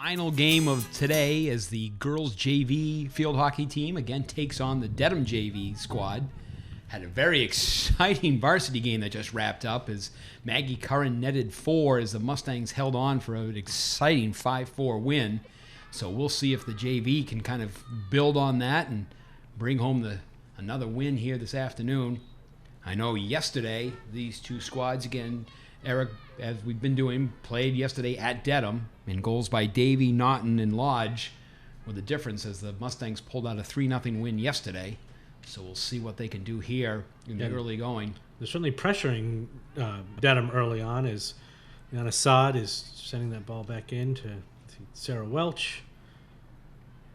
final game of today as the girls JV field hockey team again takes on the Dedham JV squad. Had a very exciting varsity game that just wrapped up as Maggie Curran netted 4 as the Mustangs held on for an exciting 5-4 win. So we'll see if the JV can kind of build on that and bring home another win here this afternoon. I know yesterday these two squads, again, Eric, as we've been doing, played yesterday at Dedham in goals by Davey, Naughton, and Lodge, with the difference as the Mustangs pulled out a 3-0 win yesterday. So we'll see what they can do here in the early going. They're certainly pressuring Dedham early on as Jan Assad is sending that ball back in to Sarah Welch,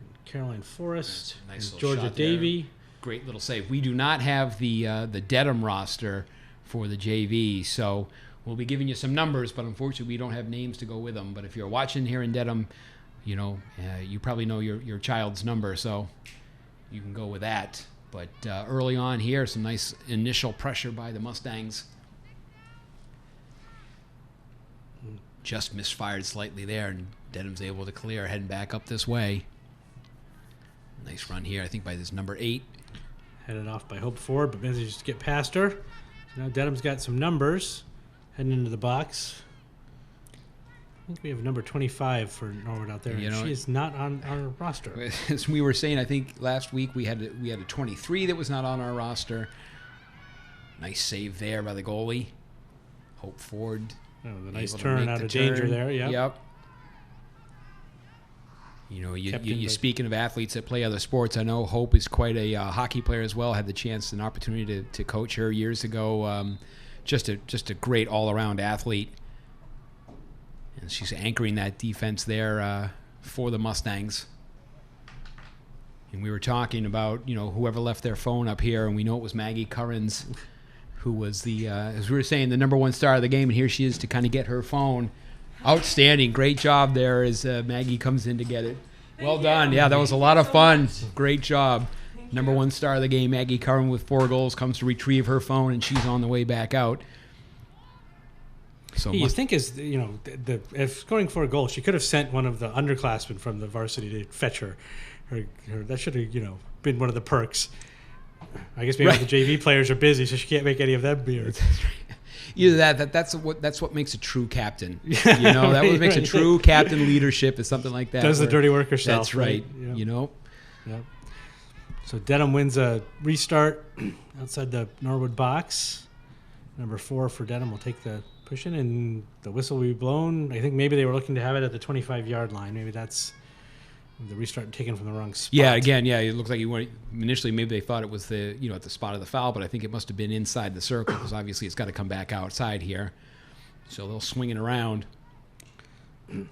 and Caroline Forrest, nice and Georgia Davey. Great little save. We do not have the Dedham roster for the JV, so we'll be giving you some numbers, but unfortunately we don't have names to go with them. But if you're watching here in Dedham, you know, you probably know your child's number, so you can go with that. But early on here, some nice initial pressure by the Mustangs. Just misfired slightly there, and Dedham's able to clear, heading back up this way. Nice run here, I think, by this number 8. Headed off by Hope Ford, but manages to get past her. So now Dedham's got some numbers heading into the box. I think we have number 25 for Norwood out there. She is not on our roster. As we were saying, I think last week we had a 23 that was not on our roster. Nice save there by the goalie. Hope Ford. Oh, the nice turn out of danger there. Yep. You know, you speaking of athletes that play other sports, I know Hope is quite a hockey player as well. Had the chance and opportunity to coach her years ago. Just a great all-around athlete. And she's anchoring that defense there for the Mustangs. And we were talking about, you know, whoever left their phone up here, and we know it was Maggie Curran's, who was the, as we were saying, the number 1 star of the game, and here she is to kind of get her phone. Outstanding. Great job there as Maggie comes in to get it. Well done. Yeah, that was a lot of fun. Great job. Number 1 star of the game, Maggie Curran with 4 goals, comes to retrieve her phone, and she's on the way back out. So you think if scoring 4 goals, she could have sent one of the underclassmen from the varsity to fetch her. That should have been one of the perks. I guess maybe the JV players are busy, so she can't make any of them beer. Either that's what makes a true captain. That what makes a true captain leadership is something like that. Does the dirty work herself. That's right. Yep. Yep. So Dedham wins a restart outside the Norwood box. Number 4 for Dedham will take the push in, and the whistle will be blown. I think maybe they were looking to have it at the 25-yard line. Maybe that's the restart taken from the wrong spot. Yeah, again, it looks like initially maybe they thought it was at the spot of the foul, but I think it must have been inside the circle because obviously it's got to come back outside here. So they'll swing it around.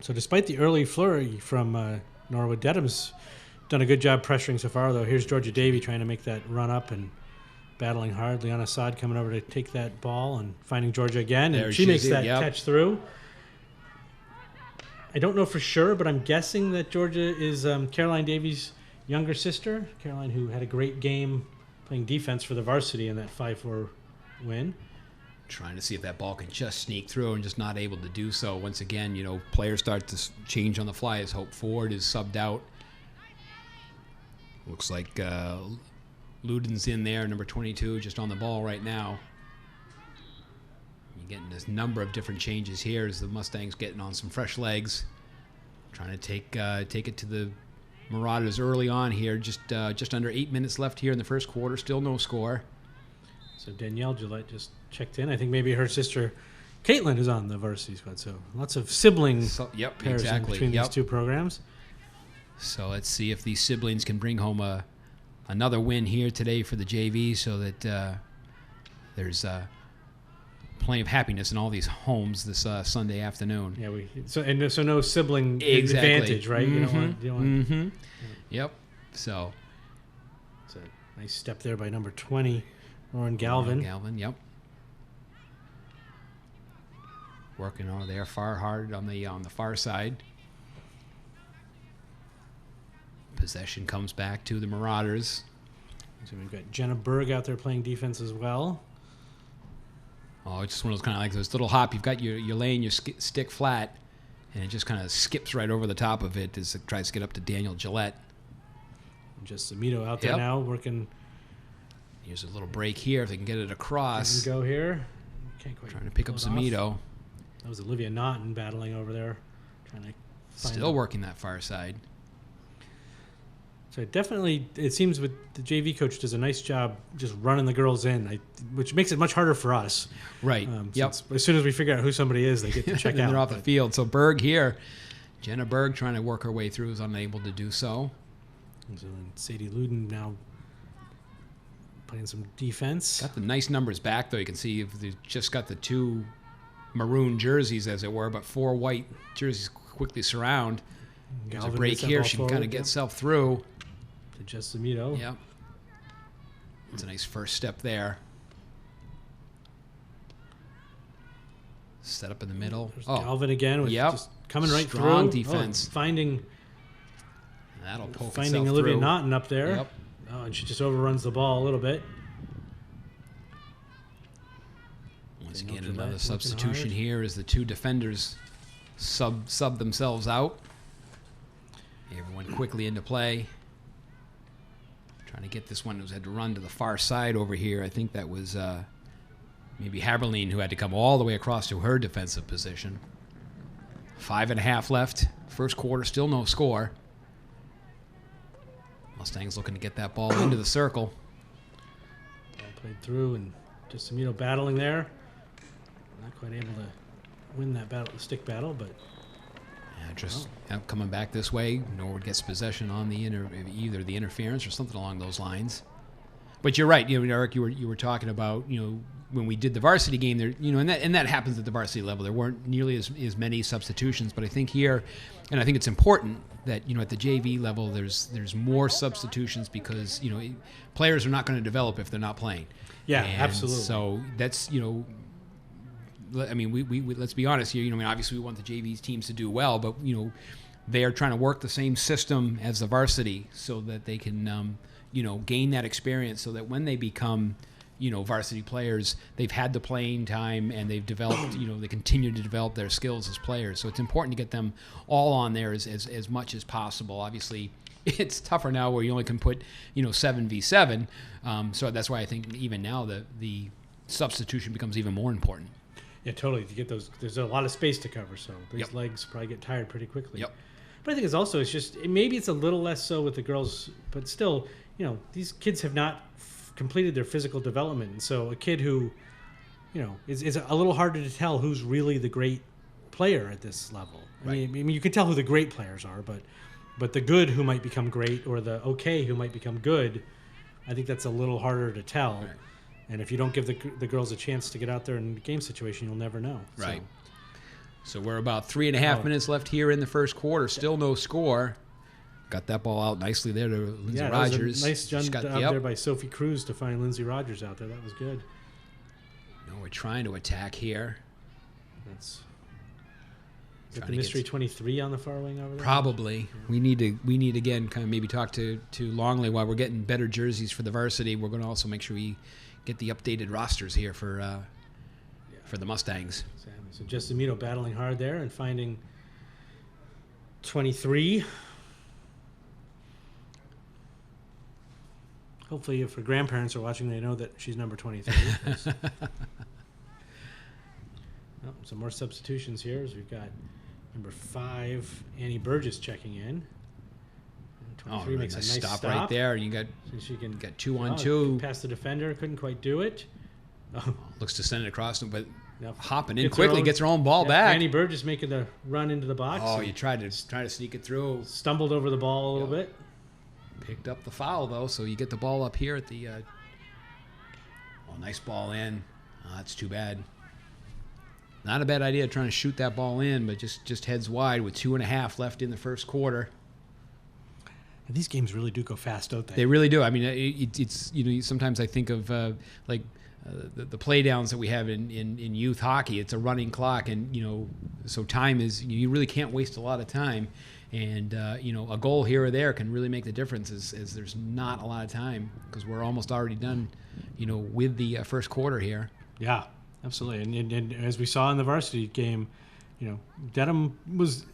So despite the early flurry from Norwood, Dedham's done a good job pressuring so far, though. Here's Georgia Davey trying to make that run up and battling hard. Liana Assad coming over to take that ball and finding Georgia again. And she makes that catch through. I don't know for sure, but I'm guessing that Georgia is Caroline Davey's younger sister. Caroline, who had a great game playing defense for the varsity in that 5-4 win. Trying to see if that ball can just sneak through and just not able to do so. Once again, players start to change on the fly as Hope Ford is subbed out. Looks like Luden's in there, number 22, just on the ball right now. You're getting this number of different changes here as the Mustangs getting on some fresh legs. Trying to take it to the Marauders early on here. Just under 8 minutes left here in the first quarter. Still no score. So Danielle Gillette just checked in. I think maybe her sister Caitlin is on the varsity squad. So lots of sibling pairs between these two programs. So let's see if these siblings can bring home another win here today for the JV, so that there's plenty of happiness in all these homes this Sunday afternoon. Yeah, so no sibling advantage, right? Mm-hmm. You don't want. Yep. So it's a nice step there by number 20, Lauren Galvin. Yep. Working over there hard on the far side. Possession comes back to the Marauders. So we've got Jenna Berg out there playing defense as well. Oh, it's just one of those kind of like those little hop. You've got you're laying your stick flat, and it just kind of skips right over the top of it as it tries to get up to Daniel Gillette. Just Samito out there now working. Here's a little break here if they can get it across. Go here. Can't quite trying to pick up Samito. That was Olivia Naughton battling over there, trying to still working that far side. So definitely, it seems with the JV coach does a nice job just running the girls in, which makes it much harder for us. Right. As soon as we figure out who somebody is, they get to check out. They're off the field. So Berg here, Jenna Berg trying to work her way through is unable to do so. So then Sadie Luden now playing some defense. Got the nice numbers back though. You can see they've just got the 2 maroon jerseys, as it were, but 4 white jerseys quickly surround. There's a break here. She can kind of get self through. To just Samito. Yep. It's a nice first step there. Set up in the middle. There's Galvin again with just coming right through. Strong defense. Finding Olivia Naughton up there. Yep. Oh, and she just overruns the ball a little bit. Once again, another substitution here as the 2 defenders sub themselves out. Everyone quickly into play. Trying to get this one who's had to run to the far side over here. I think that was maybe Haberline who had to come all the way across to her defensive position. 5.5 left. First quarter, still no score. Mustangs looking to get that ball into the circle. Ball played through, and just Samito battling there. Not quite able to win that battle, the stick battle, but coming back this way. Norwood gets possession on the either the interference or something along those lines. But you're right, Eric. You were talking about when we did the varsity game there, and that happens at the varsity level. There weren't nearly as many substitutions, but I think here, and I think it's important that at the JV level there's more substitutions because players are not going to develop if they're not playing. Yeah, absolutely. So that's I mean, we let's be honest here. Obviously we want the JV teams to do well, but they are trying to work the same system as the varsity so that they can gain that experience, so that when they become varsity players, they've had the playing time and they've developed. They continue to develop their skills as players. So it's important to get them all on there as much as possible. Obviously, it's tougher now where you only can put 7v7. So that's why I think even now the substitution becomes even more important. Yeah, totally. To get those, there's a lot of space to cover, so these legs probably get tired pretty quickly. Yep. But I think it's just maybe it's a little less so with the girls, but still, these kids have not completed their physical development, and so a kid who, is a little harder to tell who's really the great player at this level. Right. I mean, you can tell who the great players are, but the good who might become great or the okay who might become good, I think that's a little harder to tell. Right. And if you don't give the girls a chance to get out there in the game situation, you'll never know. Right. So we're about 3.5 minutes left here in the first quarter. Still no score. Got that ball out nicely there to Lindsay Rogers. Was a nice jump out there by Sophie Cruz to find Lindsay Rogers out there. That was good. We're trying to attack here. Is that the mystery 23 on the far wing over there? Probably. Yeah. We need again kind of maybe talk to Longley while we're getting better jerseys for the varsity. We're going to also make sure we get the updated rosters here for the Mustangs. Exactly. So just Samito battling hard there and finding 23. Hopefully, if her grandparents are watching, they know that she's number 23. Some more substitutions here as we've got number 5, Annie Burgess checking in. 23 makes a nice stop right there. You got she can got 2-on-2. Past the defender, couldn't quite do it. Looks to send it across, but Yep. Hopping in quickly, gets her own ball back. Annie Burgess making the run into the box. Oh, you tried to sneak it through. Stumbled over the ball a little bit. Picked up the foul, though, so you get the ball up here at the... nice ball in. That's too bad. Not a bad idea trying to shoot that ball in, but just heads wide with 2.5 left in the first quarter. And these games really do go fast, don't they? They really do. I mean, it's sometimes I think of the play downs that we have in youth hockey. It's a running clock, and so time is, you really can't waste a lot of time. And a goal here or there can really make the difference as there's not a lot of time because we're almost already done with the first quarter here. Yeah, absolutely. And as we saw in the varsity game, Dedham was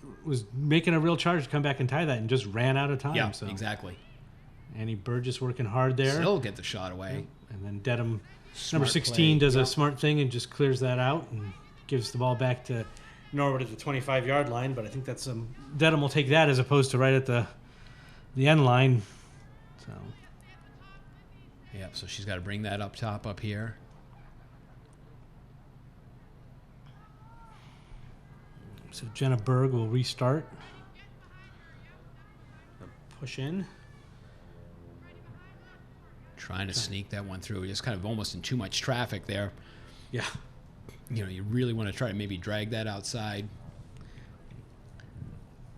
making a real charge to come back and tie that and just ran out of time. Yeah, so. exactly. Annie Burgess working hard there. Still get the shot away. And then Dedham, Smart number 16, play. does a smart thing and just clears that out and gives the ball back to Norwood at the 25-yard line. But I think that's Dedham will take that as opposed to right at the end line. So. Yeah, so she's got to bring that up top up here. So Jenna Berg will restart. Push in. Trying to sneak that one through. Just kind of almost in too much traffic there. Yeah. You really want to try to maybe drag that outside.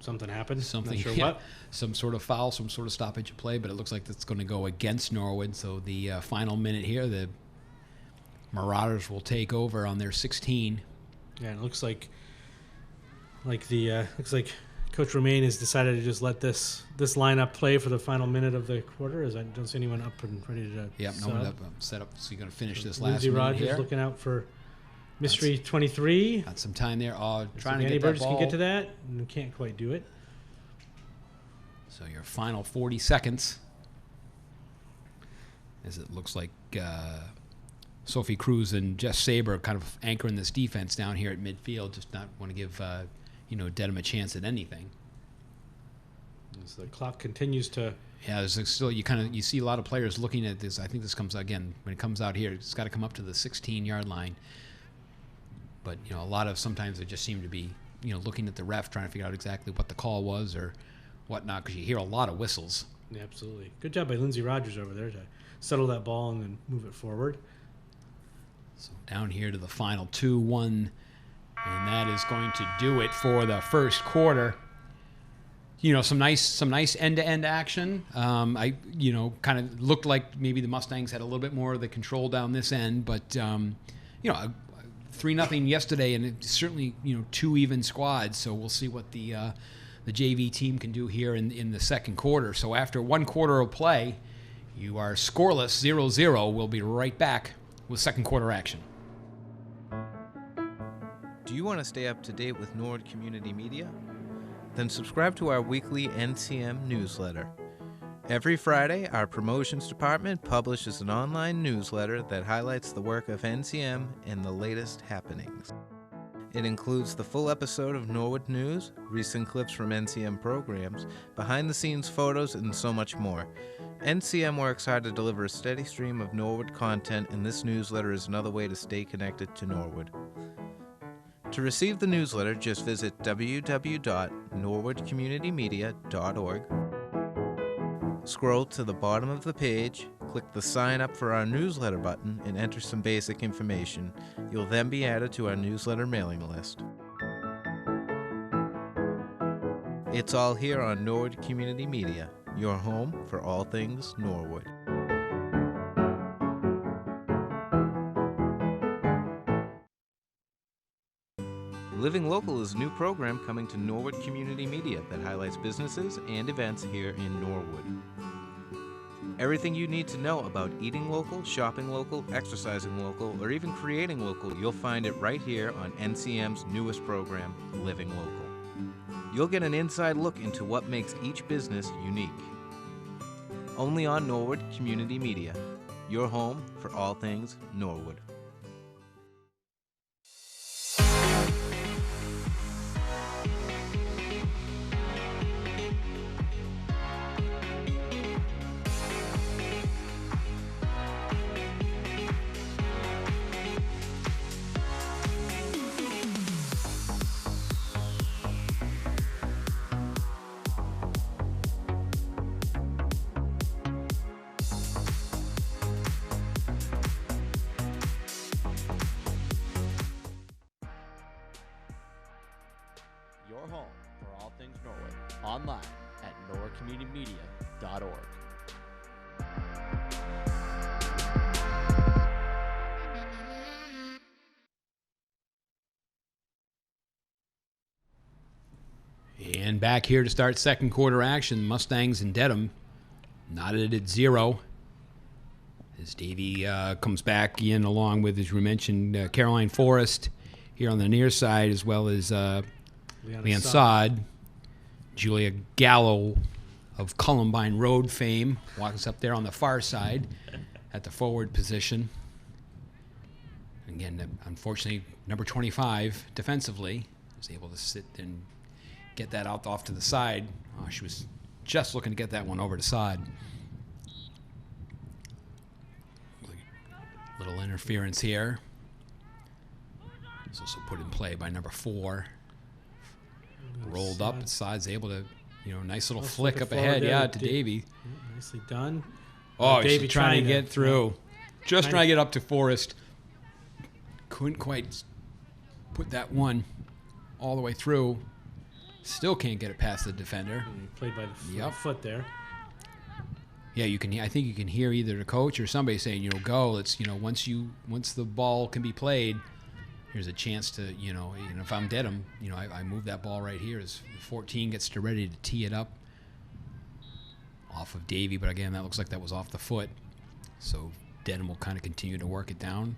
Something happened. Something, Not sure yeah, what. some sort of foul, some sort of stoppage of play, but it looks like that's going to go against Norwood. So the final minute here, the Marauders will take over on their 16. Yeah, it looks like Coach Romaine has decided to just let this lineup play for the final minute of the quarter. As I don't see anyone up and ready to. Yep, no one up, set up. So you're going to finish this last Lindsay minute Rogers here. looking out for Mystery 23. Got some time there. Trying to Annie get Burgess that ball. can get to that and can't quite do it. So your final 40 seconds, as it looks like Sophie Cruz and Jess Saber kind of anchoring this defense down here at midfield, just not want to give Dedham a chance at anything. As the clock continues to. Yeah, there's still you see a lot of players looking at this. I think this comes again when it comes out here. It's got to come up to the 16-yard line. But a lot of sometimes they just seem to be looking at the ref trying to figure out exactly what the call was or whatnot, because you hear a lot of whistles. Yeah, absolutely. Good job by Lindsay Rogers over there to settle that ball and then move it forward. So down here to the final 2-1, and that is going to do it for the first quarter. Some nice end-to-end action. Kind of looked like maybe the Mustangs had a little bit more of the control down this end, but 3-0 yesterday, and it's certainly two even squads. So we'll see what the JV team can do here in the second quarter. So after one quarter of play, you are scoreless 0-0. We'll be right back with second quarter action. Do you want to stay up to date with Norwood Community Media? Then subscribe to our weekly NCM newsletter. Every Friday, our promotions department publishes an online newsletter that highlights the work of NCM and the latest happenings. It includes the full episode of Norwood News, recent clips from NCM programs, behind-the-scenes photos, and so much more. NCM works hard to deliver a steady stream of Norwood content, and this newsletter is another way to stay connected to Norwood. To receive the newsletter, just visit www.norwoodcommunitymedia.org. Scroll to the bottom of the page, click the Sign Up for our newsletter button, and enter some basic information. You'll then be added to our newsletter mailing list. It's all here on Norwood Community Media, your home for all things Norwood. Living Local is a new program coming to Norwood Community Media that highlights businesses and events here in Norwood. Everything you need to know about eating local, shopping local, exercising local, or even creating local, you'll find it right here on NCM's newest program, Living Local. You'll get an inside look into what makes each business unique. Only on Norwood Community Media, your home for all things Norwood. Your home for all things Norwood. Online at norwoodcommunitymedia.org. And back here to start second quarter action, Mustangs and Dedham knotted at 0. As Davey comes back in along with, as we mentioned, Caroline Forrest here on the near side, as well as Leon Sod. Sod. Julia Gallo of Columbine Road fame walks up there on the far side at the forward position. Again, unfortunately, number 25 defensively was able to sit and get that out off to the side. Oh, she was just looking to get that one over to Sod. Little interference here. It's also put in play by number 4. Rolled up, and Sod's able to, nice little flick up ahead, to Davy. Yeah, nicely done. Oh, Davy she's trying to get through. Just trying to get up to Forrest. Couldn't quite put that one all the way through. Still can't get it past the defender. Played by the foot there. Yeah, you can. I think you can hear either the coach or somebody saying, go. It's once the ball can be played, here's a chance to, if I'm Dedham, I move that ball right here as 14 gets ready to tee it up off of Davy. But again, that looks like that was off the foot. So Dedham will kind of continue to work it down.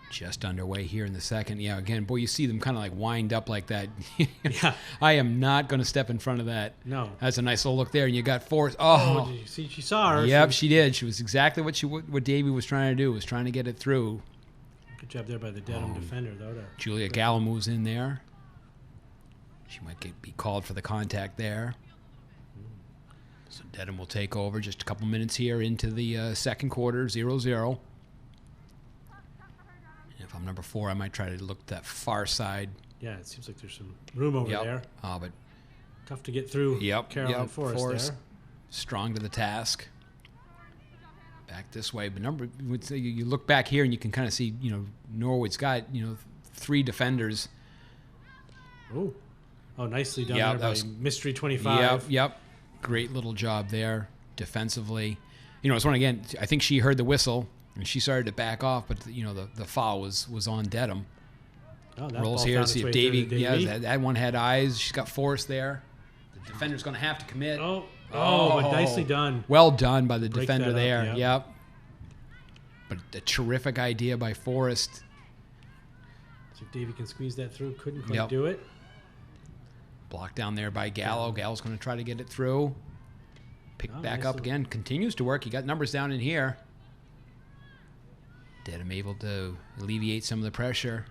Just underway here in the second. Yeah, again, boy, you see them kind of like wind up like that. Yeah. I am not going to step in front of that. No. That's a nice little look there. And you got Forrest. Oh, did you see? She saw her. Yep, she did. She was exactly what Davey was trying to do, was trying to get it through. Good job there by the Dedham defender, though. Julia Gallo moves in there. She might be called for the contact there. So Dedham will take over just a couple minutes here into the second quarter, 0-0. If I'm number 4, I might try to look that far side. Yeah, it seems like there's some room over there. But tough to get through. Caroline Forrest there. Strong to the task. Back this way, but you look back here and you can kind of see, Norwood's got 3 defenders. Oh, nicely done there by Mystery 25. Yep. Great little job there defensively. It's one again. I think she heard the whistle. And she started to back off, but the foul was on Dedham. Oh, that rolls ball here to found see its if way Davy. through to Davy. Yeah, that one had eyes. She's got Forrest there. The defender's going to have to commit. But nicely done. Well done by the Break defender that there. up, Yep. But a terrific idea by Forrest. See if Davy can squeeze that through. Couldn't quite do it. Blocked down there by Gallo. Gallo's going to try to get it through. Picked back up again. Continues to work. He got numbers down in here. Dedham able to alleviate some of the pressure.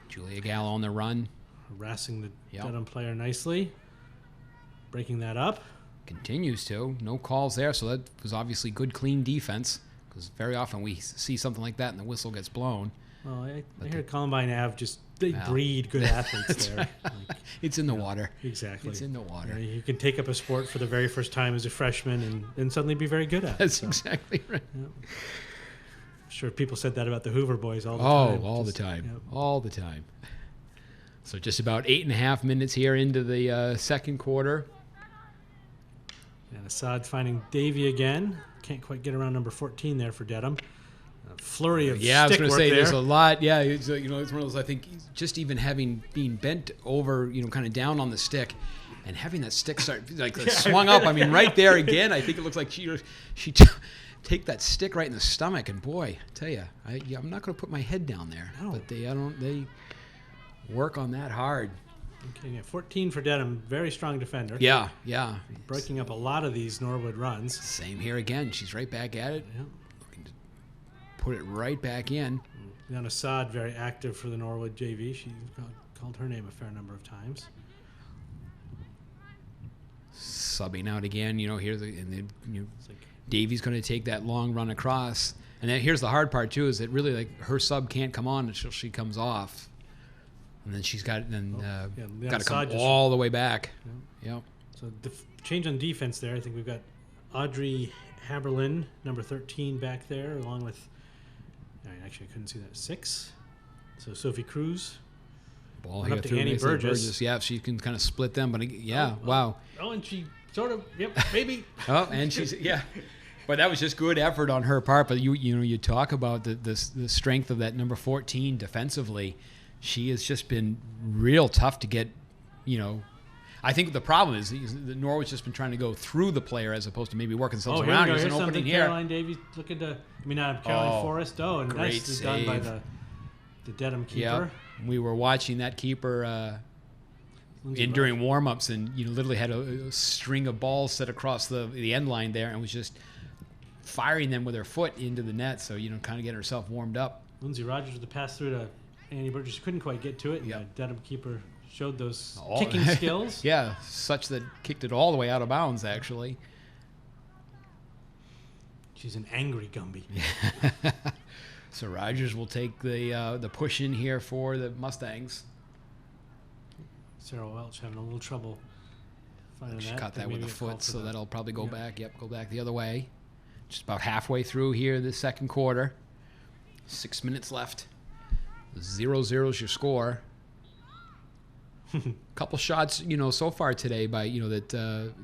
Julia Gallo on the run. Harassing the Dedham player nicely. Breaking that up. Continues to. No calls there, so that was obviously good, clean defense. Because very often we see something like that and the whistle gets blown. Well, I hear Columbine Ave they breed good athletes there. It's in the water. Exactly. It's in the water. You can take up a sport for the very first time as a freshman and suddenly be very good at it. That's exactly right. Yep. Sure, people said that about the Hoover boys all the time. All the time. All the time. So just about 8.5 minutes here into the second quarter. And Assad finding Davy again. Can't quite get around number 14 there for Dedham. A flurry of I was going to say there's a lot. Yeah, it's one of those. I think just even being bent over, kind of down on the stick, and having that stick start swung up. I mean, right there again. I think it looks like she take that stick right in the stomach, and boy, I tell you, I'm not going to put my head down there. No. But they work on that hard. Okay, 14 for Dedham, very strong defender. Yeah. Breaking up a lot of these Norwood runs. Same here again. She's right back at it. Yeah. Looking to put it right back in. Leon Assad, very active for the Norwood JV. She called her name a fair number of times. Subbing out again, Davy's going to take that long run across. And then here's the hard part, too, is that really her sub can't come on until she comes off. And then she's got to come all the way back. Yep. So the change on defense there, I think we've got Audrey Haberlin, number 13, back there, along with, actually I couldn't see that, 6. So Sophie Cruz. Ball Went here up to through Annie Burgess. Yeah, she can kind of split them, but wow. Oh, and she sort of, maybe. And she's, But that was just good effort on her part. But you talk about the strength of that number 14 defensively. She has just been real tough to get, I think the problem is that Norwich just been trying to go through the player as opposed to maybe working themselves here around. we go. There's an Here's opening something here. Caroline Davies looking to. Caroline Forrest. Oh, and great nicely done by save. the Dedham keeper. Yep. We were watching that keeper Lindsay during warm-ups, and literally had a string of balls set across the end line there, and was just firing them with her foot into the net. So kind of getting herself warmed up. Lindsay Rogers with the pass through to Annie Burgess. Couldn't quite get to it. And Yep. the Dedham keeper showed those All- kicking skills. Yeah, such that kicked it all the way out of bounds. Actually. She's an angry Gumby. So Rogers will take the push in here for the Mustangs. Sarah Welch having a little trouble finding She that. caught but that with maybe the a call foot, for so the- that'll probably go Yep. back. Yep, go back the other way. Just about halfway through here, the second quarter. 6 minutes left. 0-0 is your score. Couple shots, so far today by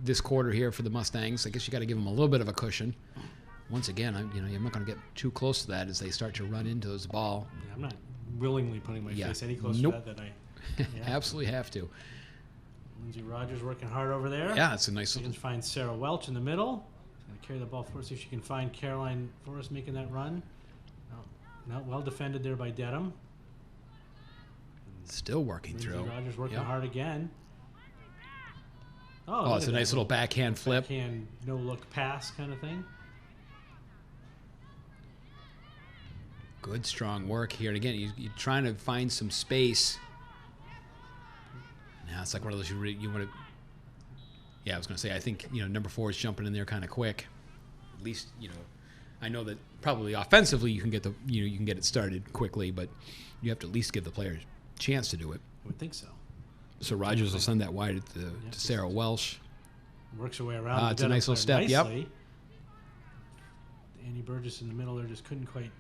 this quarter here for the Mustangs. I guess you got to give them a little bit of a cushion. Once again, you're not going to get too close to that as they start to run into this ball. Yeah, I'm not willingly putting my Yeah. face any closer Nope. to that than I. Absolutely have to. Lindsay Rogers working hard over there. Yeah, it's a nice She can little. find Sarah Welch in the middle. She's going to carry the ball forward, see if she can find Caroline Forrest making that run. No, well defended there by Dedham. Still working Lindsay through. Rogers working Yep. hard again. Oh, look it's at a that nice little backhand flip. Backhand, no look pass kind of thing. Good, strong work here. And again, you're trying to find some space. Now it's like one of those you want to. Yeah, I was going to say, I think number 4 is jumping in there kind of quick. At least I know that probably offensively you can get you can get it started quickly, but you have to at least give the players a chance to do it. I would think so. So Rogers will send that wide to Sarah Welsh. Works her way around. It's a nice little step. Yep. Nicely. Annie Burgess in the middle there just couldn't quite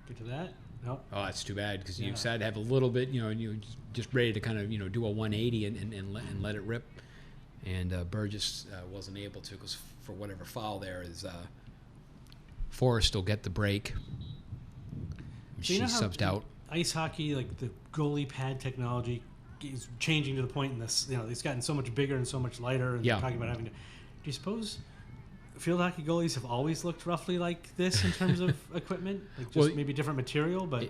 get to that. Nope. Oh, that's too bad because you Yeah. decided to have a little bit, and you just ready to kind of do a 180 and let it rip. And Burgess wasn't able to because for whatever foul there is Forrest will get the break. So you know She how subbed out. Ice hockey, like the goalie pad technology, is changing to the point in this. It's gotten so much bigger and so much lighter. And Yeah. they're talking about having to. Do you suppose field hockey goalies have always looked roughly like this in terms of equipment? Like just Well, maybe different material, but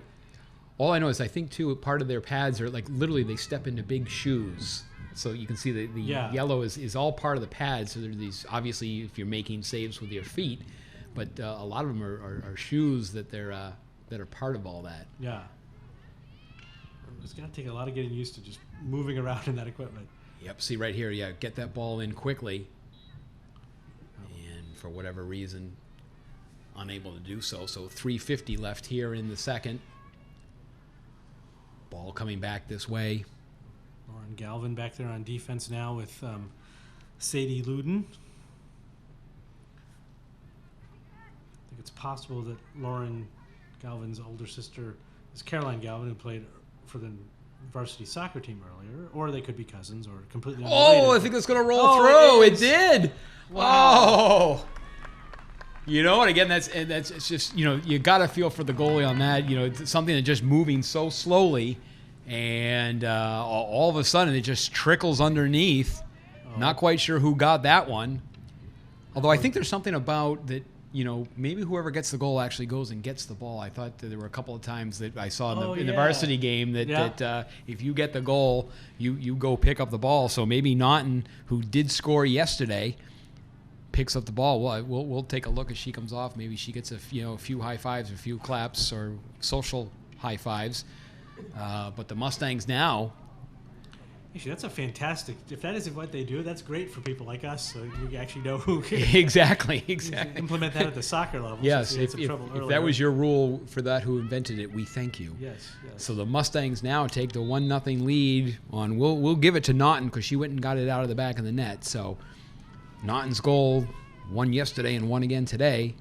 All I know is I think too part of their pads are like literally they step into big shoes. So you can see the Yeah. yellow is all part of the pad. So there are these obviously if you're making saves with your feet, but a lot of them are shoes that are part of all that. yeah. It's got to take a lot of getting used to just moving around in that equipment. Yep. See right here, yeah, get that ball in quickly. And for whatever reason, unable to do so. So 3:50 left here in the second. Ball coming back this way. Lauren Galvin back there on defense now with Sadie Luden. I think it's possible that Lauren Galvin's older sister is Caroline Galvin, who played for the varsity soccer team earlier, or they could be cousins or completely unrelated. Oh, I think it's going to roll Oh, through. it It is. did. Wow. Oh. And again, that's it's just, you got to feel for the goalie on that. It's something that's just moving so slowly. And all of a sudden, it just trickles underneath. Not quite sure who got that one. Although I think there's something about that, maybe whoever gets the goal actually goes and gets the ball. I thought that there were a couple of times that I saw in the yeah. varsity game that, Yeah. that if you get the goal, you go pick up the ball. So maybe Naughton, who did score yesterday, picks up the ball. Well, we'll take a look as she comes off. Maybe she gets a few high fives, a few claps, or social high fives. But the Mustangs now. Actually, that's a fantastic. If that is what they do, that's great for people like us. So we actually know who can Exactly. implement that at the soccer level. Yes, since we had some if trouble that earlier. was your rule for that who invented it, we thank you. Yes. So the Mustangs now take the 1-0 lead on. We'll give it to Naughton because she went and got it out of the back of the net. So Naughton's goal, one yesterday and one again today.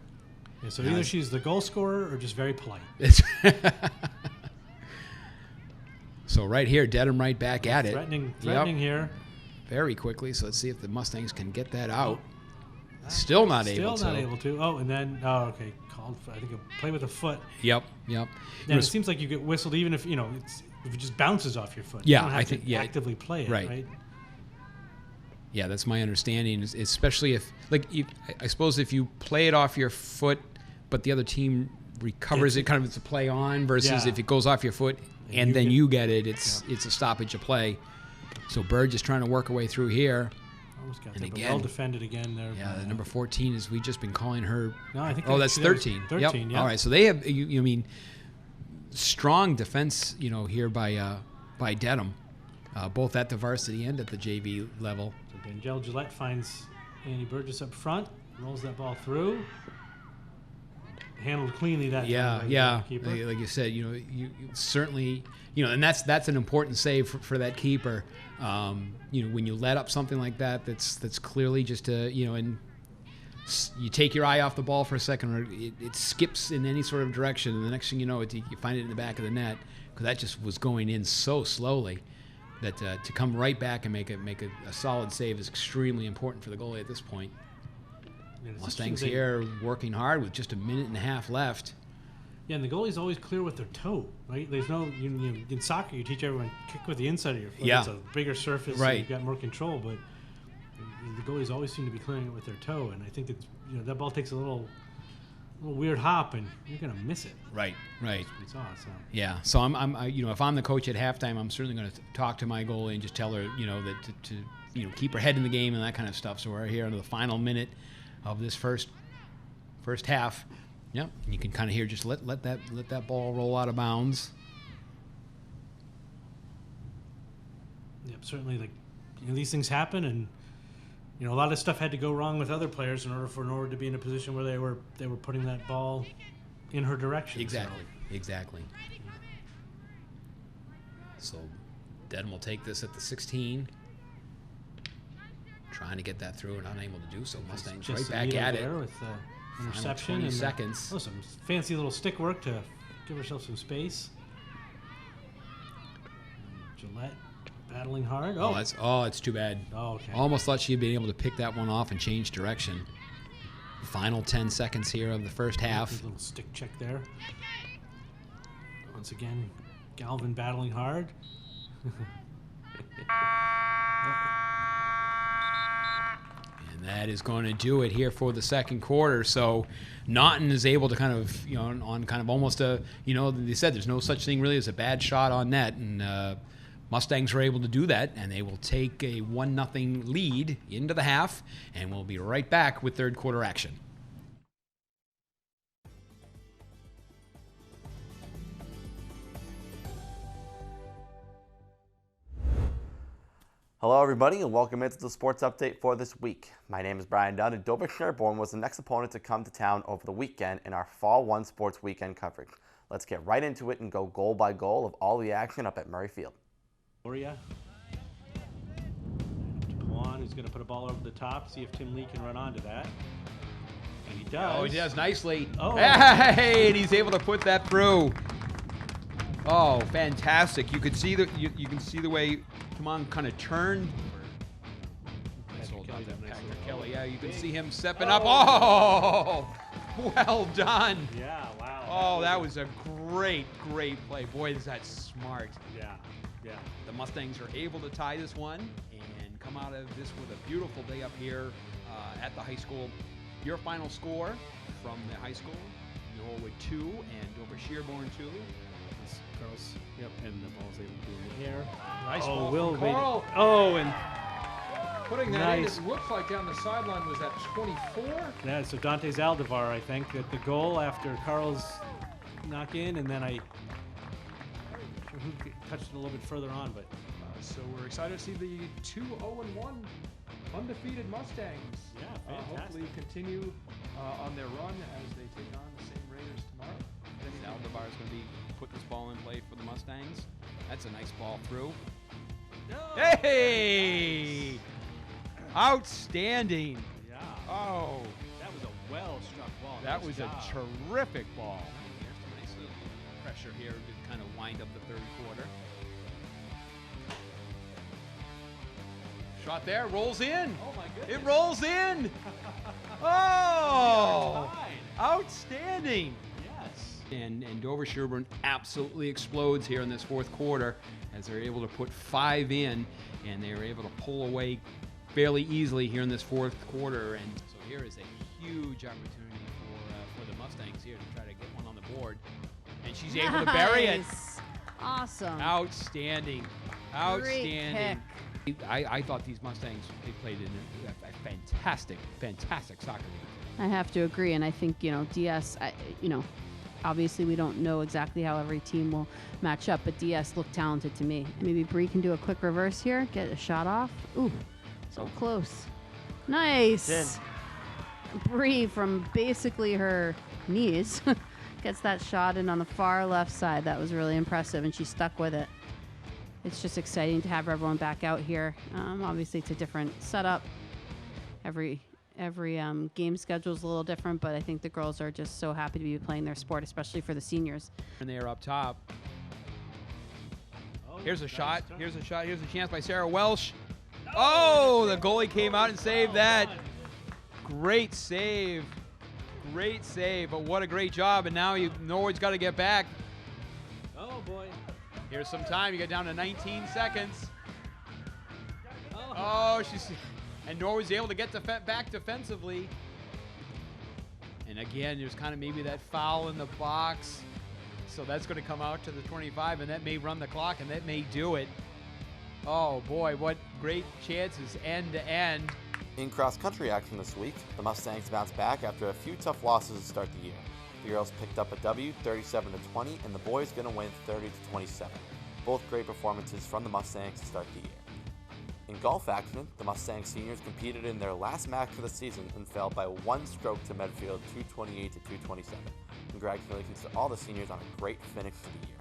Yeah, so either she's the goal scorer or just very polite. It's so right here, Dedham right back at it. Threatening Yep. here. Very quickly. So let's see if the Mustangs can get that out. Still not able to. Still not able to. Oh, and then okay, called for, I think a play with a foot. Yep. And it seems like you get whistled even if if it just bounces off your foot. Yeah, you don't have I think- to yeah. actively play it, Right. right? Yeah, that's my understanding. Especially if, I suppose if you play it off your foot, but the other team recovers it, kind of it's a play on, versus if it goes off your foot and then you get it, it's a stoppage of play. So Burgess trying to work her way through here. Almost got And that, but again, well defended again there. Yeah, the number 14 is we've just been calling her. No, I think that's 13. 13, yeah. All right, so they have. You mean strong defense? Here by Dedham, both at the varsity and at the JV level. So Dangelle Gillette finds Annie Burgess up front, rolls that ball through. Handled cleanly that time by the keeper. Like you said, you certainly, and that's an important save for that keeper. When you let up something like that, that's clearly just and you take your eye off the ball for a second, or it skips in any sort of direction, and the next thing you know, you find it in the back of the net, because that just was going in so slowly that to come right back and make a solid save is extremely important for the goalie at this point. Mustangs here working hard with just a minute and a half left. Yeah, and the goalie's always clear with their toe, right? There's no in soccer you teach everyone kick with the inside of your foot. Yeah. It's a bigger surface, right? So you've got more control, but the goalies always seem to be clearing it with their toe, and I think that that ball takes a little weird hop, and you're gonna miss it. Right. We saw, so. Yeah. So I'm if I'm the coach at halftime, I'm certainly going to talk to my goalie and just tell her that to keep her head in the game and that kind of stuff. So we're here into the final minute of this first half. Yep, and you can kind of hear just let that ball roll out of bounds. Yep, certainly. These things happen, and a lot of stuff had to go wrong with other players in order for Norwood to be in a position where they were putting that ball in her direction. Exactly. So Dedham will take this at the 16. Trying to get that through and unable to do so. Mustangs right back at it. With interception 20 and seconds. Some fancy little stick work to give herself some space. Gillette battling hard. It's too bad. Oh, okay. Almost thought she'd been able to pick that one off and change direction. Final 10 seconds here of the first half. Good little stick check there. Once again, Galvin battling hard. And that is going to do it here for the second quarter. So Naughton is able to kind of, on kind of almost a, they said there's no such thing really as a bad shot on net. And Mustangs are able to do that, and they will take a 1-0 lead into the half, and we'll be right back with third quarter action. Hello everybody and welcome into the sports update for this week. My name is Brian Dunn, and Dover Sherborne was the next opponent to come to town over the weekend in our Fall 1 Sports Weekend coverage. Let's get right into it and go goal by goal of all the action up at Murray Field. Gloria. Pawan, who's going to put a ball over the top, see if Tim Lee can run onto that. And he does. Oh, he does nicely. Oh. Hey, and he's able to put that through. Oh, fantastic! You could see you can see the way Pawan kind of turned. Kelly, yeah, you can see him stepping up. Oh, well done. Yeah, wow. Oh, that was a great play. Boy, is that smart. Yeah. The Mustangs are able to tie this one and come out of this with a beautiful day up here at the high school. Your final score from the high school: Norwood 2 and Dover Sherborne 2. Carl's, and the ball's able to be in the air. Nice ball Will from made it. Carl. Oh, and putting that in, nice. it looks like down the sideline was that 24? Yeah, so Dante's Aldevar, I think, at the goal after Carl's knock in, and then I'm not sure who touched it a little bit further on, but So we're excited to see the 2-0-1 undefeated Mustangs. Yeah, fantastic. Hopefully continue on their run as they take on the same Raiders tomorrow. Aldevar is going to put this ball in play for the Mustangs. That's a nice ball through. Hey! Outstanding. Yeah. Oh, That was a well-struck ball. that Nice was job. a terrific ball. There's some nice little pressure here to kind of wind up the third quarter. Shot there, rolls in. Oh, my goodness. It rolls in. Oh, outstanding. Yes. And Dover Sherborne absolutely explodes here in this fourth quarter as they're able to put 5 in, and they're able to pull away fairly easily here in this fourth quarter. And so here is a huge opportunity for the Mustangs here to try to get one on the board. And she's able to bury it. Awesome. Outstanding. Outstanding. Great I thought these Mustangs, they played in a fantastic soccer game. I have to agree, and I think, DS, obviously we don't know exactly how every team will match up, but DS looked talented to me. Maybe Bree can do a quick reverse here, get a shot off. Ooh, so close. Nice. Bree from basically her knees gets that shot in on the far left side. That was really impressive, and she stuck with it. It's just exciting to have everyone back out here. Obviously, it's a different setup. Every game schedule is a little different, but I think the girls are just so happy to be playing their sport, especially for the seniors. And they are up top. Here's a shot. Here's a shot. Here's a chance by Sarah Welsh. Oh, the goalie came out and saved that. Great save. Great save, but what a great job. And now Norwood's got to get back. Oh, boy. Here's some time. You get down to 19 seconds. Oh, and Norwood's able to get back defensively. And again, there's kind of maybe that foul in the box. So that's going to come out to the 25, and that may run the clock, and that may do it. Oh, boy, what great chances end to end. In cross-country action this week, the Mustangs bounced back after a few tough losses to start the year. The girls picked up a W, 37-20, and the boys going to win 30-27. Both great performances from the Mustangs to start the year. In golf action, the Mustang seniors competed in their last match of the season and fell by one stroke to Medfield, 228-227. Congratulations to all the seniors on a great finish to the year.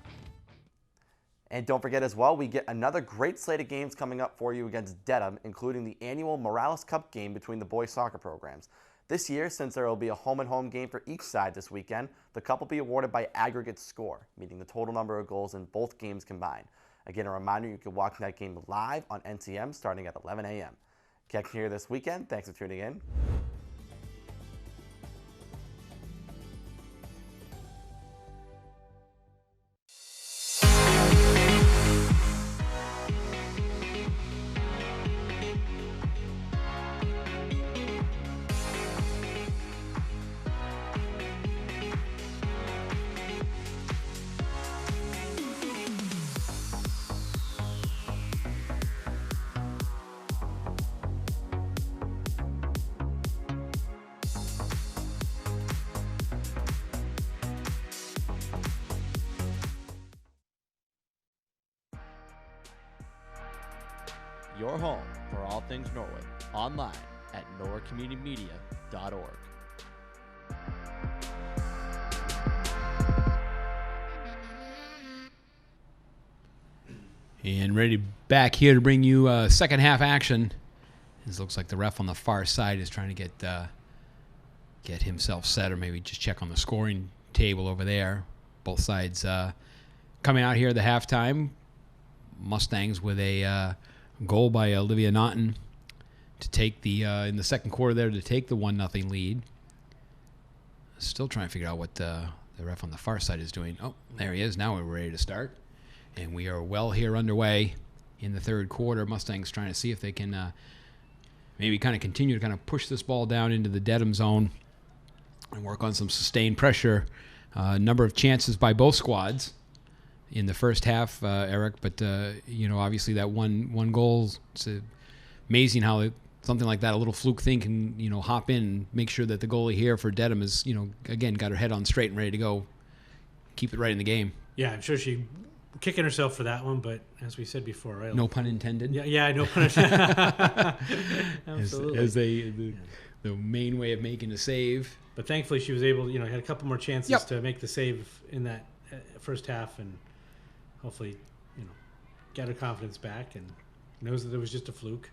And don't forget as well, we get another great slate of games coming up for you against Dedham, including the annual Morales Cup game between the boys soccer programs. This year, since there will be a home-and-home game for each side this weekend, the cup will be awarded by aggregate score, meaning the total number of goals in both games combined. Again, a reminder, you can watch that game live on NCM starting at 11 a.m. Catch you here this weekend. Thanks for tuning in. Your home for all things Norwood, online at norcommunitymedia.org. And ready back here to bring you second half action. It looks like the ref on the far side is trying to get himself set, or maybe just check on the scoring table over there. Both sides coming out here at the halftime. Mustangs with a goal by Olivia Naughton to take the in the second quarter there to take the 1-0 lead. Still trying to figure out what the ref on the far side is doing. Oh, there he is. Now we're ready to start. And we are well here underway in the third quarter. Mustangs trying to see if they can maybe kind of continue to kind of push this ball down into the Dedham zone and work on some sustained pressure. Number of chances by both squads in the first half, Eric, but obviously that one goal, it's amazing how something like that, a little fluke thing can, hop in and make sure that the goalie here for Dedham is, again, got her head on straight and ready to go, keep it right in the game. Yeah, I'm sure she kicking herself for that one, but as we said before, right? No pun intended. Yeah, no pun intended. Absolutely. As the main way of making a save. But thankfully she was able, had a couple more chances to make the save in that first half, and hopefully, get her confidence back and knows that it was just a fluke.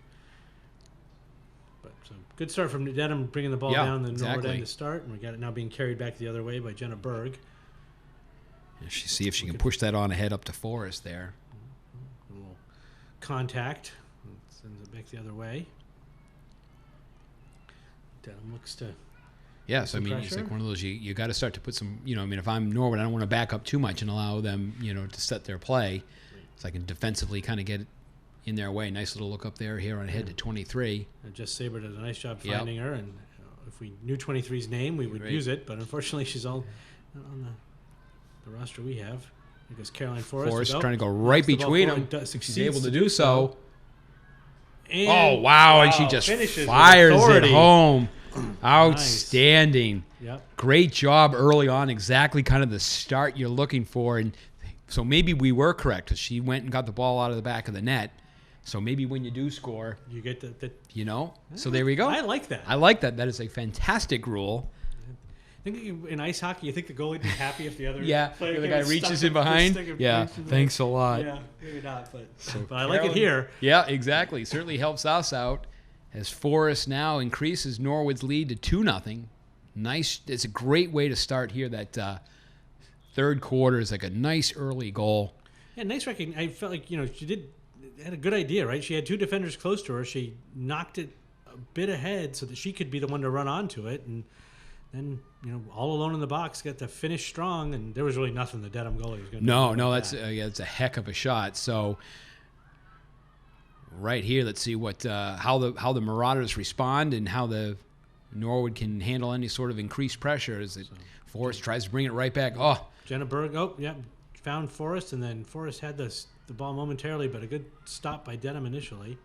But so good start from Dedham, bringing the ball down the Norwood end to start, and we got it now being carried back the other way by Jenna Berg. She see if she can push that on ahead up to Forrest there. A little contact, sends it back the other way. Dedham looks to. Yes, I mean, pressure. It's like one of those, you got to start to put some, if I'm Norwood, I don't want to back up too much and allow them, to set their play. So I can defensively kind of get, in their way. Nice little look up there here on ahead to 23. And Jess Saber did a nice job Yep. finding her, and if we knew 23's name, we would Right. use it. But unfortunately, she's all on the roster we have. There goes Caroline Forrest. Forrest Oh, trying to go right knocks the ball between forward them. and She's succeeds able to do so. And, Oh, wow. And she just finishes with fires it authority. home. Outstanding. Yep. Great job early on. Exactly kind of the start you're looking for. And so maybe we were correct because she went and got the ball out of the back of the net. So maybe when you do score, You get the So there we go. I like that. I like that. That is a fantastic rule. I think in ice hockey, you think the goalie would be happy if the other Yeah, player the other came guy and reaches stuck in the behind. stick and Yeah, reaches in. thanks a lot. Yeah, maybe not, but So I like it Carolyn- here. Yeah, exactly. Certainly helps us out as Forrest now increases Norwood's lead to 2-0. Nice. It's a great way to start here. That third quarter is like a nice early goal. Yeah, nice recognition. I felt like she had a good idea, right? She had two defenders close to her. She knocked it a bit ahead so that she could be the one to run onto it, and then all alone in the box, got to finish strong. And there was really nothing the Dedham goalie was going to do. No, about that's that. it's a heck of a shot. So right here, let's see what how the Marauders respond and how the Norwood can handle any sort of increased pressure as Forrest tries to bring it right back. Oh, Jenna Berg. Oh, yeah, found Forrest, and then Forrest had the ball momentarily, but a good stop by Dedham initially.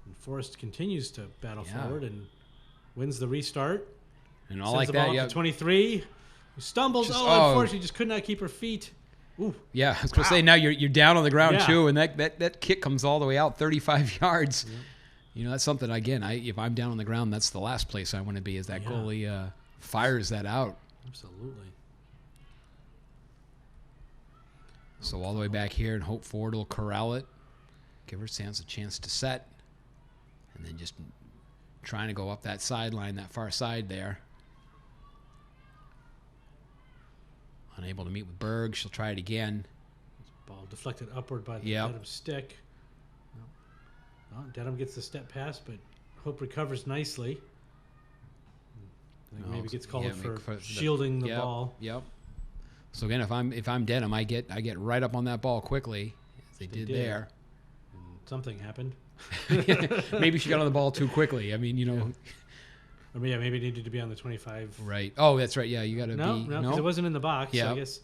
And Forrest continues to battle Yeah. forward and wins the restart. and all Sends like the that. ball Yeah, up to 23. Stumbles. Just- Unfortunately, just could not keep her feet. Ooh. yeah. I was gonna say now you're down on the ground Yeah. too, and that kick comes all the way out 35 yards. That's something again. If I'm down on the ground, that's the last place I want to be. Is that Yeah. goalie fires that out. Absolutely. So all the way back here, and hope Ford will corral it, give her a chance to set, and then just trying to go up that sideline, that far side there. Unable to meet with Berg. She'll try it again. Ball deflected upward by the Yep. Dedham stick. Well, Dedham gets the step pass, but Hope recovers nicely. I think maybe gets called Yeah, for shielding the yep, ball. Yep. So again, if I'm Dedham, I get right up on that ball quickly, as they did there. And something happened. Maybe she got on the ball too quickly. I mean, Or maybe it needed to be on the 25. right. Oh, that's right. Yeah, you got to No, be. because it wasn't in the box. Yeah. So I guess,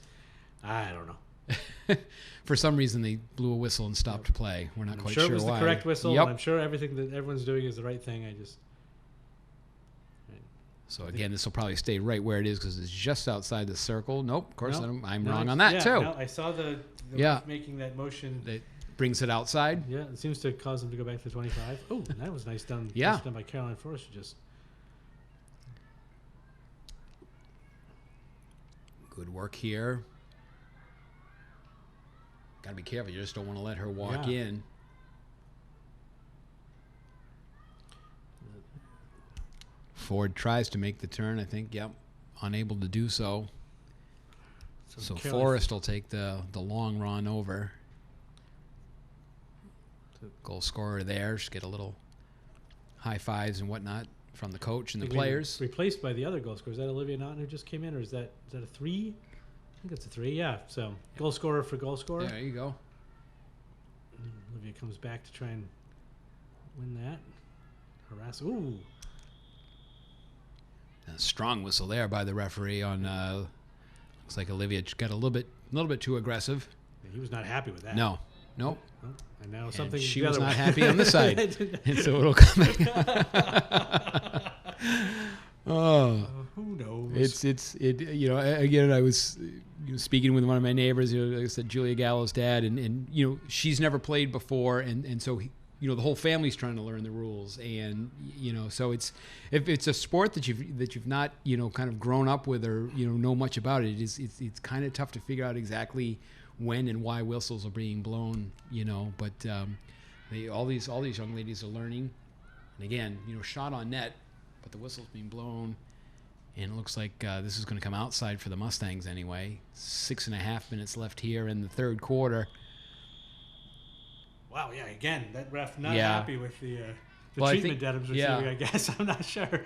I don't know. For some reason, they blew a whistle and stopped play. We're not I'm quite sure sure it was why. the correct whistle. Yep. And I'm sure everything that everyone's doing is the right thing. So again, this will probably stay right where it is because it's just outside the circle. Nope, of course No, I'm no, wrong it's- on that yeah, too. no, I saw the Yeah. ref making that motion. That brings it outside. Yeah, it seems to cause them to go back to 25. Oh, that was nice done. Yeah. Nice done by Caroline Forrest. Just Good work here. Got to be careful. You just don't want to let her walk Yeah. in. Ford tries to make the turn. I think. Yep. Unable to do so. So Caroline- Forrest will take the long run over. Goal scorer there. Just get a little high fives and whatnot from the coach and the I think we were players. replaced by the other goal scorer. Is that Olivia Naughton who just came in, or is that a 3? I think it's a 3. Yeah. So goal scorer for goal scorer. Yeah, there you go. Olivia comes back to try and win that. Harass. Ooh. A strong whistle there by the referee on. Looks like Olivia got a little bit too aggressive. Yeah, he was not happy with that. No, nope. Oh, and now And something. she the was other not way. happy on this side, and so it'll come back. Oh, Who knows? again. I was speaking with one of my neighbors. Like I said, Julia Gallo's dad, and she's never played before, and so the whole family's trying to learn the rules, and so it's if it's a sport that you've not kind of grown up with or know much about it, it's kind of tough to figure out exactly when and why whistles are being blown, but all these young ladies are learning, and again, shot on net, but the whistle's being blown, and it looks like this is going to come outside for the Mustangs anyway. 6.5 minutes left here in the third quarter. Wow, yeah, again, that ref not Yeah. happy with the Well, I treatment think- Dedham's yeah. receiving, I guess. I'm not sure.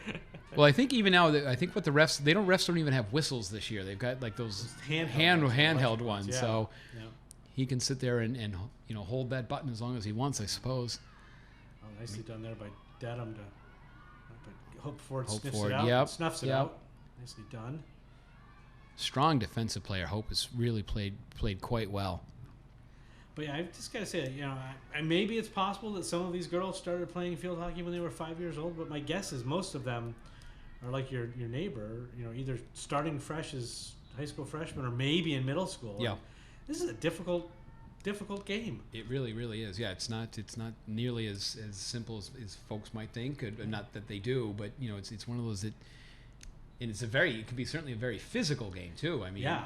Well, I think even now, I think what the refs don't even have whistles this year. They've got like those Handheld handheld ones. yeah. So, Yeah. he can sit there and hold that button as long as he wants, I suppose. Oh, nicely done there by Dedham to Hope Ford Hope sniffs Ford, it out, yep, snuffs it yep. out. Nicely done. Strong defensive player. Hope has really played quite well. But yeah, I've just got to say that, maybe it's possible that some of these girls started playing field hockey when they were 5 years old, but my guess is most of them are like your neighbor, either starting fresh as high school freshmen or maybe in middle school. Yeah. And this is a difficult game. It really, really is. Yeah, it's not nearly as simple as folks might think. Not that they do, but it's one of those that, and it can be certainly a very physical game too. I mean, yeah.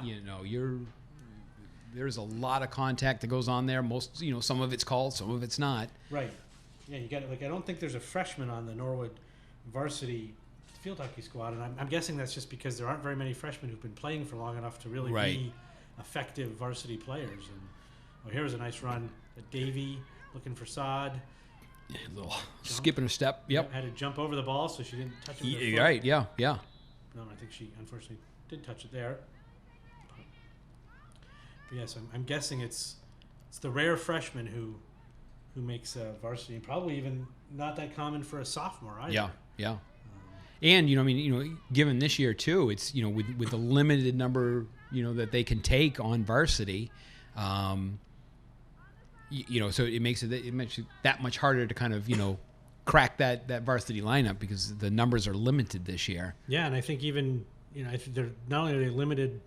There's a lot of contact that goes on there. Most, some of it's called, some of it's not. Right. Yeah, you got it. Like, I don't think there's a freshman on the Norwood varsity field hockey squad, and I'm guessing that's just because there aren't very many freshmen who've been playing for long enough to really be effective varsity players. And here's a nice run. Davy looking for Sod. Yeah, a little skipping a step. Yep. Had to jump over the ball so she didn't touch it with her foot. Right. Yeah. No, I think she unfortunately did touch it there. But yes, I'm guessing it's the rare freshman who makes varsity, and probably even not that common for a sophomore either. Yeah. And given this year too, it's with the limited number that they can take on varsity, so it makes it that much harder to kind of crack that varsity lineup because the numbers are limited this year. Yeah, and I think even I think they're not only are they limited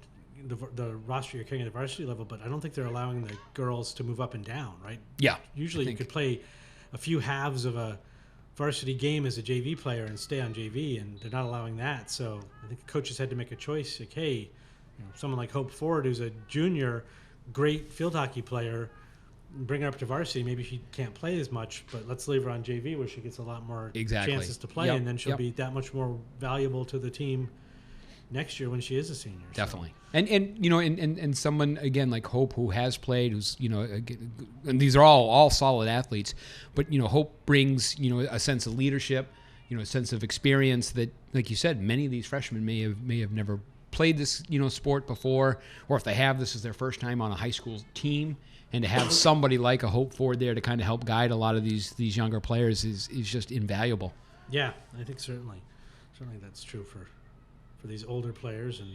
the roster you're carrying at the varsity level, but I don't think they're allowing the girls to move up and down, right? Yeah. Usually you could play a few halves of a varsity game as a JV player and stay on JV, and they're not allowing that. So I think coaches had to make a choice. Like, hey, someone like Hope Ford, who's a junior, great field hockey player, bring her up to varsity. Maybe she can't play as much, but let's leave her on JV where she gets a lot more chances to play, and then she'll be that much more valuable to the team next year when she is a senior. Definitely. So. And someone again like Hope who has played, who's and these are all solid athletes, but Hope brings a sense of leadership, a sense of experience that, like you said, many of these freshmen may have never played this sport before, or if they have, this is their first time on a high school team, and to have somebody like a Hope Ford there to kind of help guide a lot of these younger players is just invaluable. Yeah, I think certainly that's true for these older players, and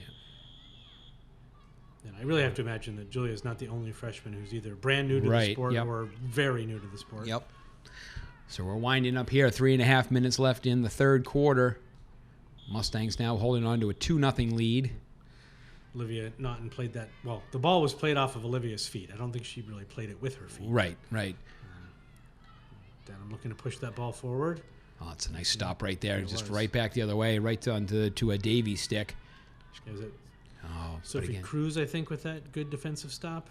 I really have to imagine that Julia is not the only freshman who's either brand new to the sport or very new to the sport. Yep. So we're winding up here. 3.5 minutes left in the third quarter. Mustangs now holding on to a 2-0 lead. Olivia Naughton played that. Well, the ball was played off of Olivia's feet. I don't think she really played it with her feet. Right. Then I'm looking to push that ball forward. Oh, it's a nice stop right there. Just right back the other way, right to a Davy stick. Was it Sophie Cruz, I think, with that good defensive stop?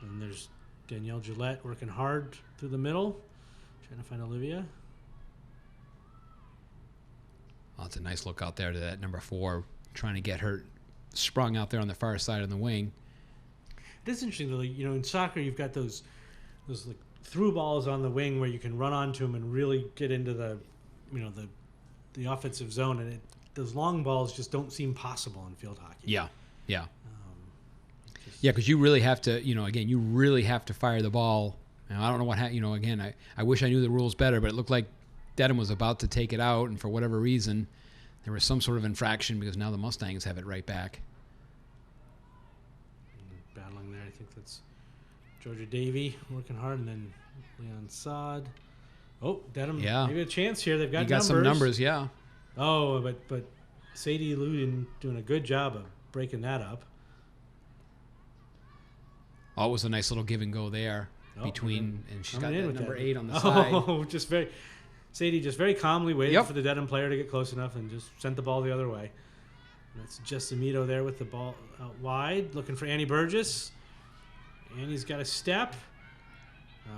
And there's Danielle Gillette working hard through the middle, trying to find Olivia. Oh, it's a nice look out there to that number 4, trying to get her sprung out there on the far side of the wing. It is interesting, though. In soccer, you've got those like through balls on the wing where you can run onto them and really get into the offensive zone, and those long balls just don't seem possible in field hockey. Yeah. Because you really have to, you really have to fire the ball. Now, I don't know what again, I wish I knew the rules better, but it looked like Dedham was about to take it out, and for whatever reason, there was some sort of infraction because now the Mustangs have it right back. Battling there, I think that's Georgia Davy working hard, and then Leon Sod. Oh, Dedham, maybe a chance here. They've got numbers. Some numbers, yeah. Oh, but Sadie Luden doing a good job of breaking that up. Oh, it was a nice little give and go there between, and she's got that number 8 on the side. Sadie just very calmly waited for the Dedham player to get close enough and just sent the ball the other way. And that's Jessamito there with the ball out wide, looking for Annie Burgess. Annie's got a step,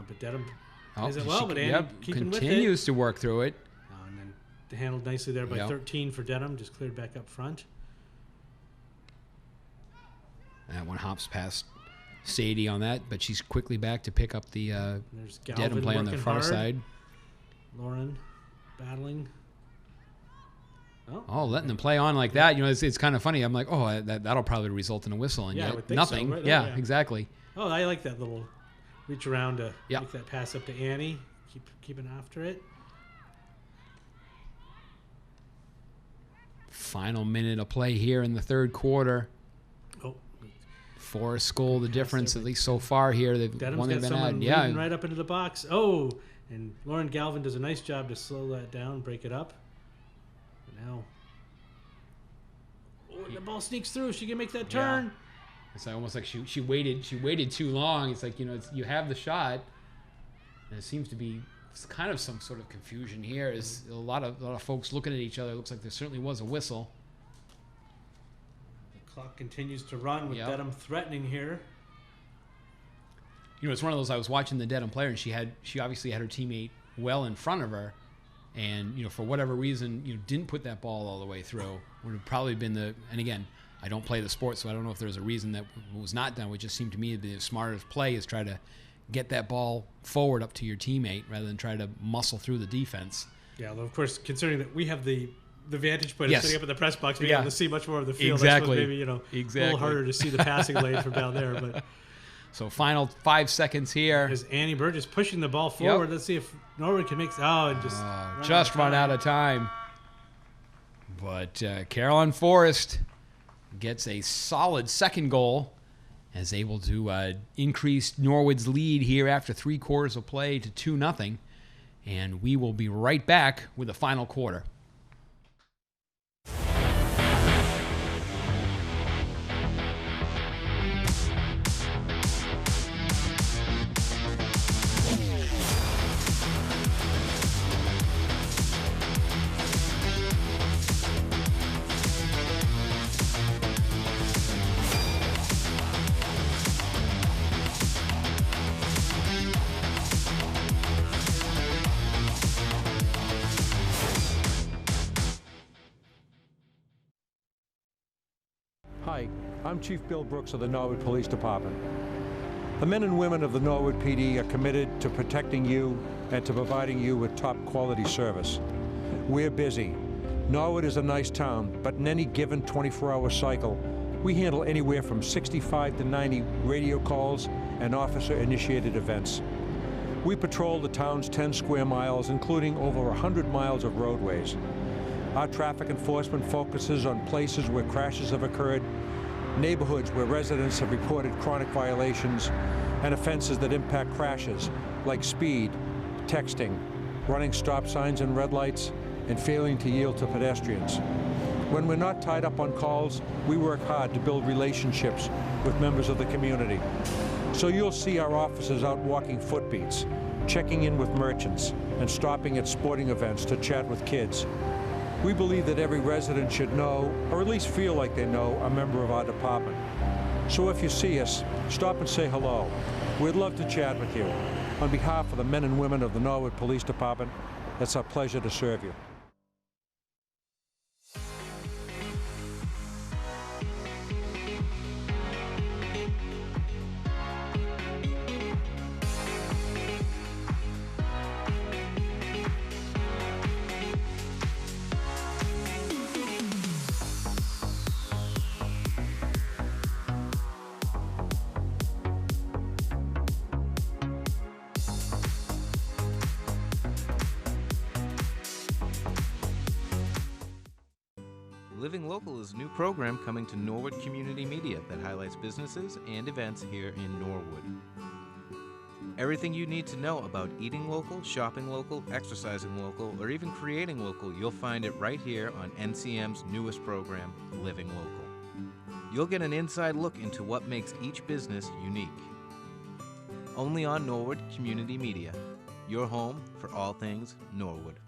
but Dedham plays it well, but Annie keeping with it. Continues to work through it. And then handled nicely there by 13 for Dedham, just cleared back up front. That one hops past Sadie on that, but she's quickly back to pick up the Dedham play on the far side. Lauren battling. Oh, letting them play on like that, it's kind of funny. I'm like, oh, that'll probably result in a whistle, and Yeah, I yet would think nothing. so, right? Yeah, exactly. Oh, I like that little reach around to make that pass up to Annie. Keeping after it. Final minute of play here in the third quarter. Oh. Forest goal, the difference, at least so far here. Dedham's got someone leading right up into the box. Oh, and Lauren Galvin does a nice job to slow that down, break it up. But now, the ball sneaks through. She can make that turn. Yeah. It's almost like she waited too long. It's like, you have the shot, and it seems to be kind of some sort of confusion here. Is a lot of folks looking at each other. It looks like there certainly was a whistle. The clock continues to run with Dedham threatening here. It's one of those. I was watching the Dedham player, and she obviously had her teammate well in front of her, and for whatever reason, didn't put that ball all the way through. Would have probably been and again, I don't play the sport, so I don't know if there's a reason that was not done. It just seemed to me to be the smartest play is try to get that ball forward up to your teammate rather than try to muscle through the defense. Yeah, well, of course, considering that we have the vantage point of sitting up in the press box, being able to see much more of the field. Exactly. I suppose maybe, a little harder to see the passing lane from down there. But so final 5 seconds here. Is Annie Burgess pushing the ball forward? Let's see if Norwood can make. And just run out of time. But Caroline Forrest gets a solid second goal, is able to increase Norwood's lead here after 3 quarters of play to 2-0. And we will be right back with the final quarter. Hi, I'm Chief Bill Brooks of the Norwood Police Department. The men and women of the Norwood PD are committed to protecting you and to providing you with top quality service. We're busy. Norwood is a nice town, but in any given 24-hour cycle, we handle anywhere from 65 to 90 radio calls and officer-initiated events. We patrol the town's 10 square miles, including over 100 miles of roadways. Our traffic enforcement focuses on places where crashes have occurred, neighborhoods where residents have reported chronic violations, and offenses that impact crashes like speed, texting, running stop signs and red lights, and failing to yield to pedestrians. When we're not tied up on calls, we work hard to build relationships with members of the community. So you'll see our officers out walking footbeats, checking in with merchants, and stopping at sporting events to chat with kids. We believe that every resident should know, or at least feel like they know, a member of our department. So if you see us, stop and say hello. We'd love to chat with you. On behalf of the men and women of the Norwood Police Department, it's our pleasure to serve you. Living Local is a new program coming to Norwood Community Media that highlights businesses and events here in Norwood. Everything you need to know about eating local, shopping local, exercising local, or even creating local, you'll find it right here on NCM's newest program, Living Local. You'll get an inside look into what makes each business unique. Only on Norwood Community Media, your home for all things Norwood.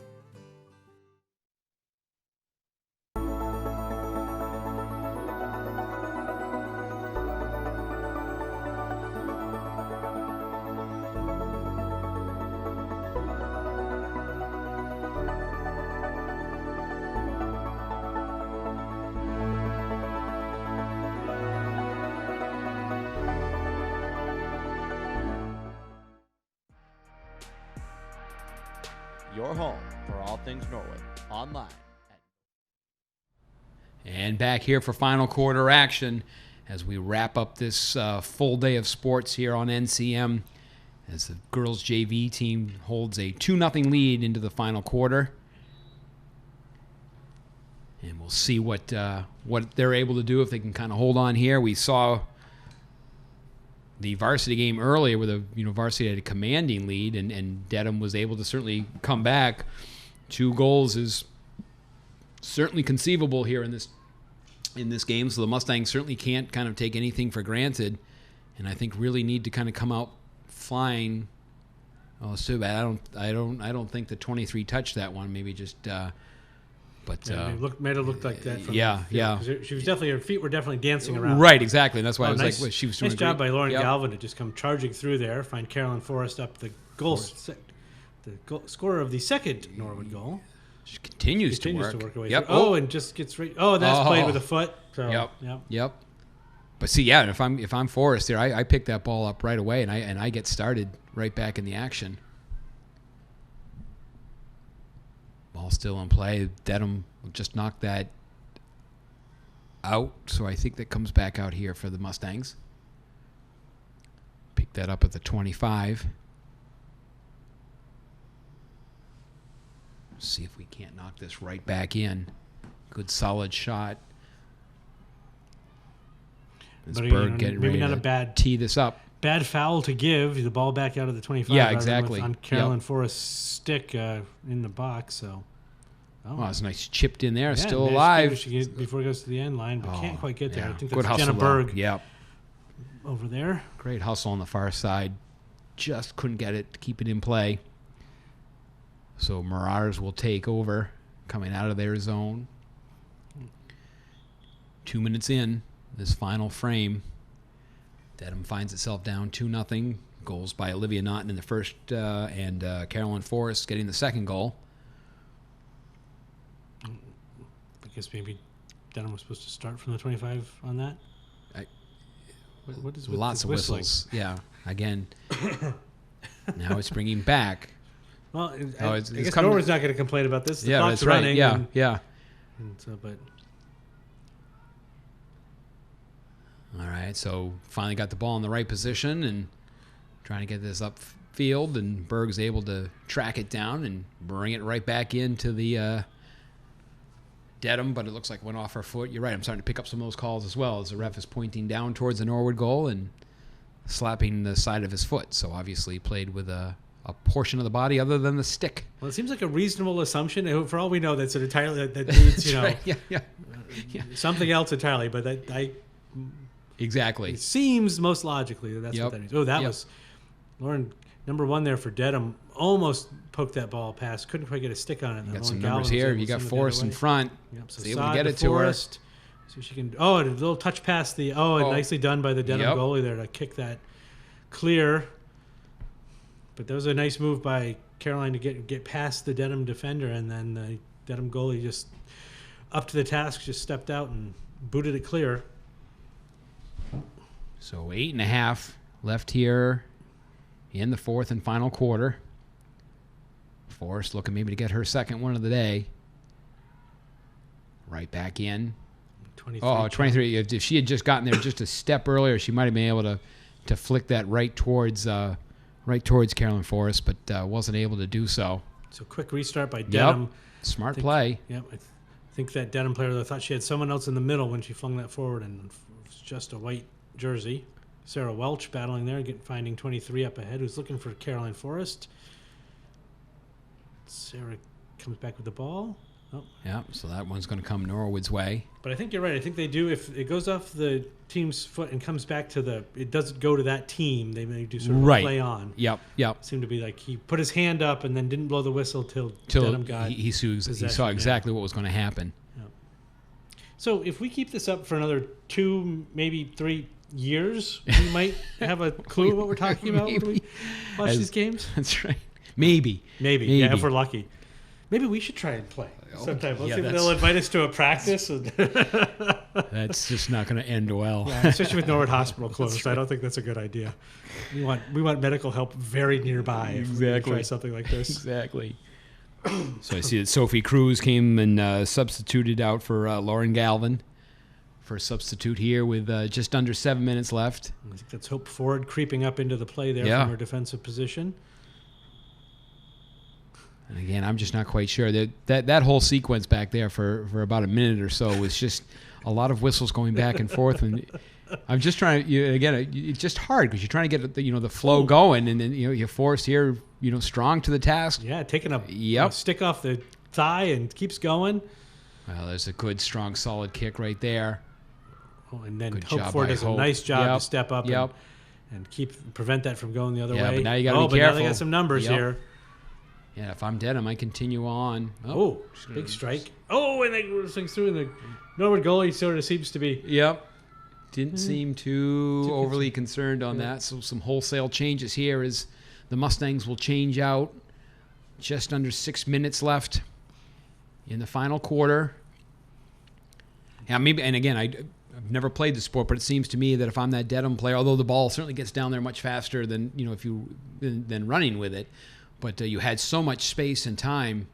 Your home for all things Norwood. Online And back here for final quarter action as we wrap up this full day of sports here on NCM as the girls JV team holds a 2-0 lead into the final quarter. And we'll see what they're able to do if they can kind of hold on here. We saw the varsity game earlier where the varsity had a commanding lead, and Dedham was able to certainly come back. 2 goals is certainly conceivable here in this game, so the Mustangs certainly can't kind of take anything for granted, and I think really need to kind of come out flying. Oh, it's too bad. I don't think the 23 touched that one. Maybe just. But it made it look like that. From yeah. She was definitely, her feet were definitely dancing around. Right, exactly. And that's why I was nice, like, well, she was doing nice job by Lauren Yep. Galvin to just come charging through there, find Carolyn Forrest up the goal, scorer of the second Norwood goal. She continues to work her way yep. through. Oh, and just gets right. Oh, that's played with a foot. So, Yep. But see, yeah, if I'm Forrest there, I pick that ball up right away, and I get started right back in the action. Ball still in play. Dedham just knocked that out, so I think that comes back out here for the Mustangs. Pick that up at the 25. See if we can't knock this right back in. Good solid shot. This Berg getting ready to tee this up. Bad foul to give the ball back out of the 25. Yeah, exactly. On Carolyn Forrest's stick in the box. So, it's nice chipped in there. Yeah, Still alive before it goes to the end line, but can't quite get there. Yeah. I think Good that's hustle Jenna Berg. Yep. Over there. Great hustle on the far side. Just couldn't get it to keep it in play. So Marauders will take over, coming out of their zone. 2 minutes in this final frame. Dedham finds itself down 2-0. Goals by Olivia Naughton in the first, and Carolyn Forrest getting the second goal. I guess maybe Dedham was supposed to start from the 25 on that. What is with lots of whistles? Yeah. Again, now it's bringing back. Well, I guess Norwood's not going to complain about this. The clock's running. Yeah, yeah. And so, but. All right, so finally got the ball in the right position and trying to get this upfield, and Berg's able to track it down and bring it right back into the Dedham, but it looks like it went off her foot. You're right, I'm starting to pick up some of those calls as well as the ref is pointing down towards the Norwood goal and slapping the side of his foot. So obviously he played with a portion of the body other than the stick. Well, it seems like a reasonable assumption. For all we know, that's an entirely that needs right. something else entirely. But exactly. It seems most logically that's what that is. Oh, that was Lauren, number 1 there for Dedham. Almost poked that ball past. Couldn't quite get a stick on it. You got some numbers here. You got Forrest in front. Yep. So able to get it to her. See if she can. Oh, a little touch past the. And nicely done by the Dedham goalie there to kick that clear. But that was a nice move by Caroline to get past the Dedham defender, and then the Dedham goalie just up to the task, just stepped out and booted it clear. So 8.5 left here in the fourth and final quarter. Forrest looking maybe to get her second one of the day. Right back in. 23. If she had just gotten there just a step earlier, she might have been able to flick that right towards Carolyn Forrest, but wasn't able to do so. So quick restart by Dedham. Yep. Smart play. Yep. I think that Dedham player thought she had someone else in the middle when she flung that forward, and it was just a white jersey. Sarah Welch battling there, finding 23 up ahead, who's looking for Caroline Forrest. Sarah comes back with the ball. Oh. Yeah, so that one's going to come Norwood's way. But I think you're right. I think they do. If it goes off the team's foot and comes back to it doesn't go to that team, they may do sort of a play on. Yep. It seemed to be like he put his hand up and then didn't blow the whistle till Dedham got he saw exactly what was going to happen. Yep. So if we keep this up for another 2, maybe 3 years, we might have a clue what we're talking about when we watch these games. That's right. Maybe. Yeah, if we're lucky. Maybe we should try and play sometime. Let's see if they'll invite us to a practice. That's just not going to end well. Yeah, especially with Norwood Hospital closed. Right. I don't think that's a good idea. We want medical help very nearby if we try something like this. Exactly. So I see that Sophie Cruz came and substituted out for Lauren Galvin for a substitute here with just under 7 minutes left. I think that's Hope Ford creeping up into the play there from her defensive position. And again, I'm just not quite sure. That whole sequence back there for about a minute or so was just a lot of whistles going back and forth. And I'm just trying to, again, it's just hard because you're trying to get the flow going, and then you're forced here, strong to the task. Yeah, taking a stick off the thigh and keeps going. Well, there's a good, strong, solid kick right there. Oh, and then Good Hope job Ford by does a Hope. nice job Yep. to step up and prevent that from going the other way. But now you got to be but careful. now they got some numbers here. Yeah, if I'm Dedham, I continue on. Oh, big strike. Oh, and they swings through, and the Norwood goalie sort of seems to be. Yep. Didn't seem too overly concerned on that. So some wholesale changes here as the Mustangs will change out. Just under 6 minutes left in the final quarter. Yeah, maybe. And again, I've never played the sport, but it seems to me that if I'm that Dedham player, although the ball certainly gets down there much faster than than running with it, but you had so much space and time.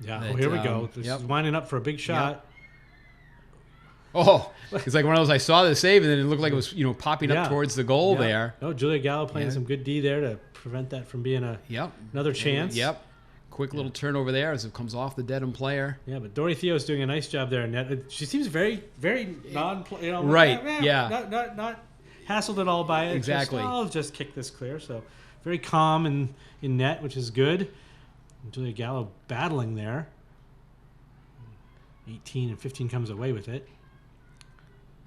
Yeah. That, Here we go. This is winding up for a big shot. Yep. Oh, it's like one of those. I saw the save, and then it looked like it was popping up towards the goal there. Oh, Julia Gallo playing some good D there to prevent that from being another chance. Yep. Quick little turnover there as it comes off the Dedham player. Yeah, but Dory Theo's doing a nice job there in net. She seems very, very not hassled at all by it. Exactly. I'll just kick this clear. So very calm in net, which is good. And Julia Gallo battling there. 18 and 15 comes away with it.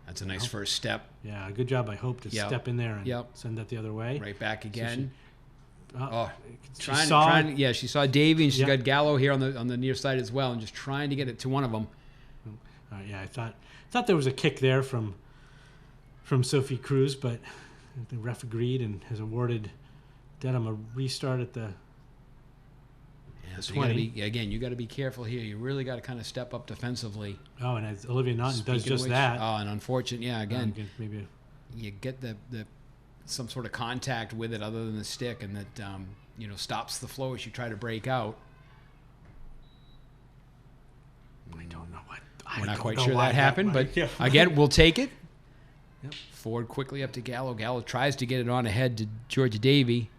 That's a nice first step. Yeah, good job by Hope to step in there and send that the other way. Right back again. She saw Davey, and she's got Gallo here on the near side as well, and just trying to get it to one of them. I thought there was a kick there from Sophie Cruz, but the ref agreed and has awarded Dedham a restart at the. Yeah, so you got to be careful here. You really got to kind of step up defensively. Oh, and as Olivia Naughton does just that. Oh, and unfortunate, again, maybe you get the some sort of contact with it other than the stick, and that stops the flow as you try to break out. I don't know what. We're not quite sure that happened, but again, we'll take it. Yep. Ford quickly up to Gallo. Gallo tries to get it on ahead to Georgia Davey.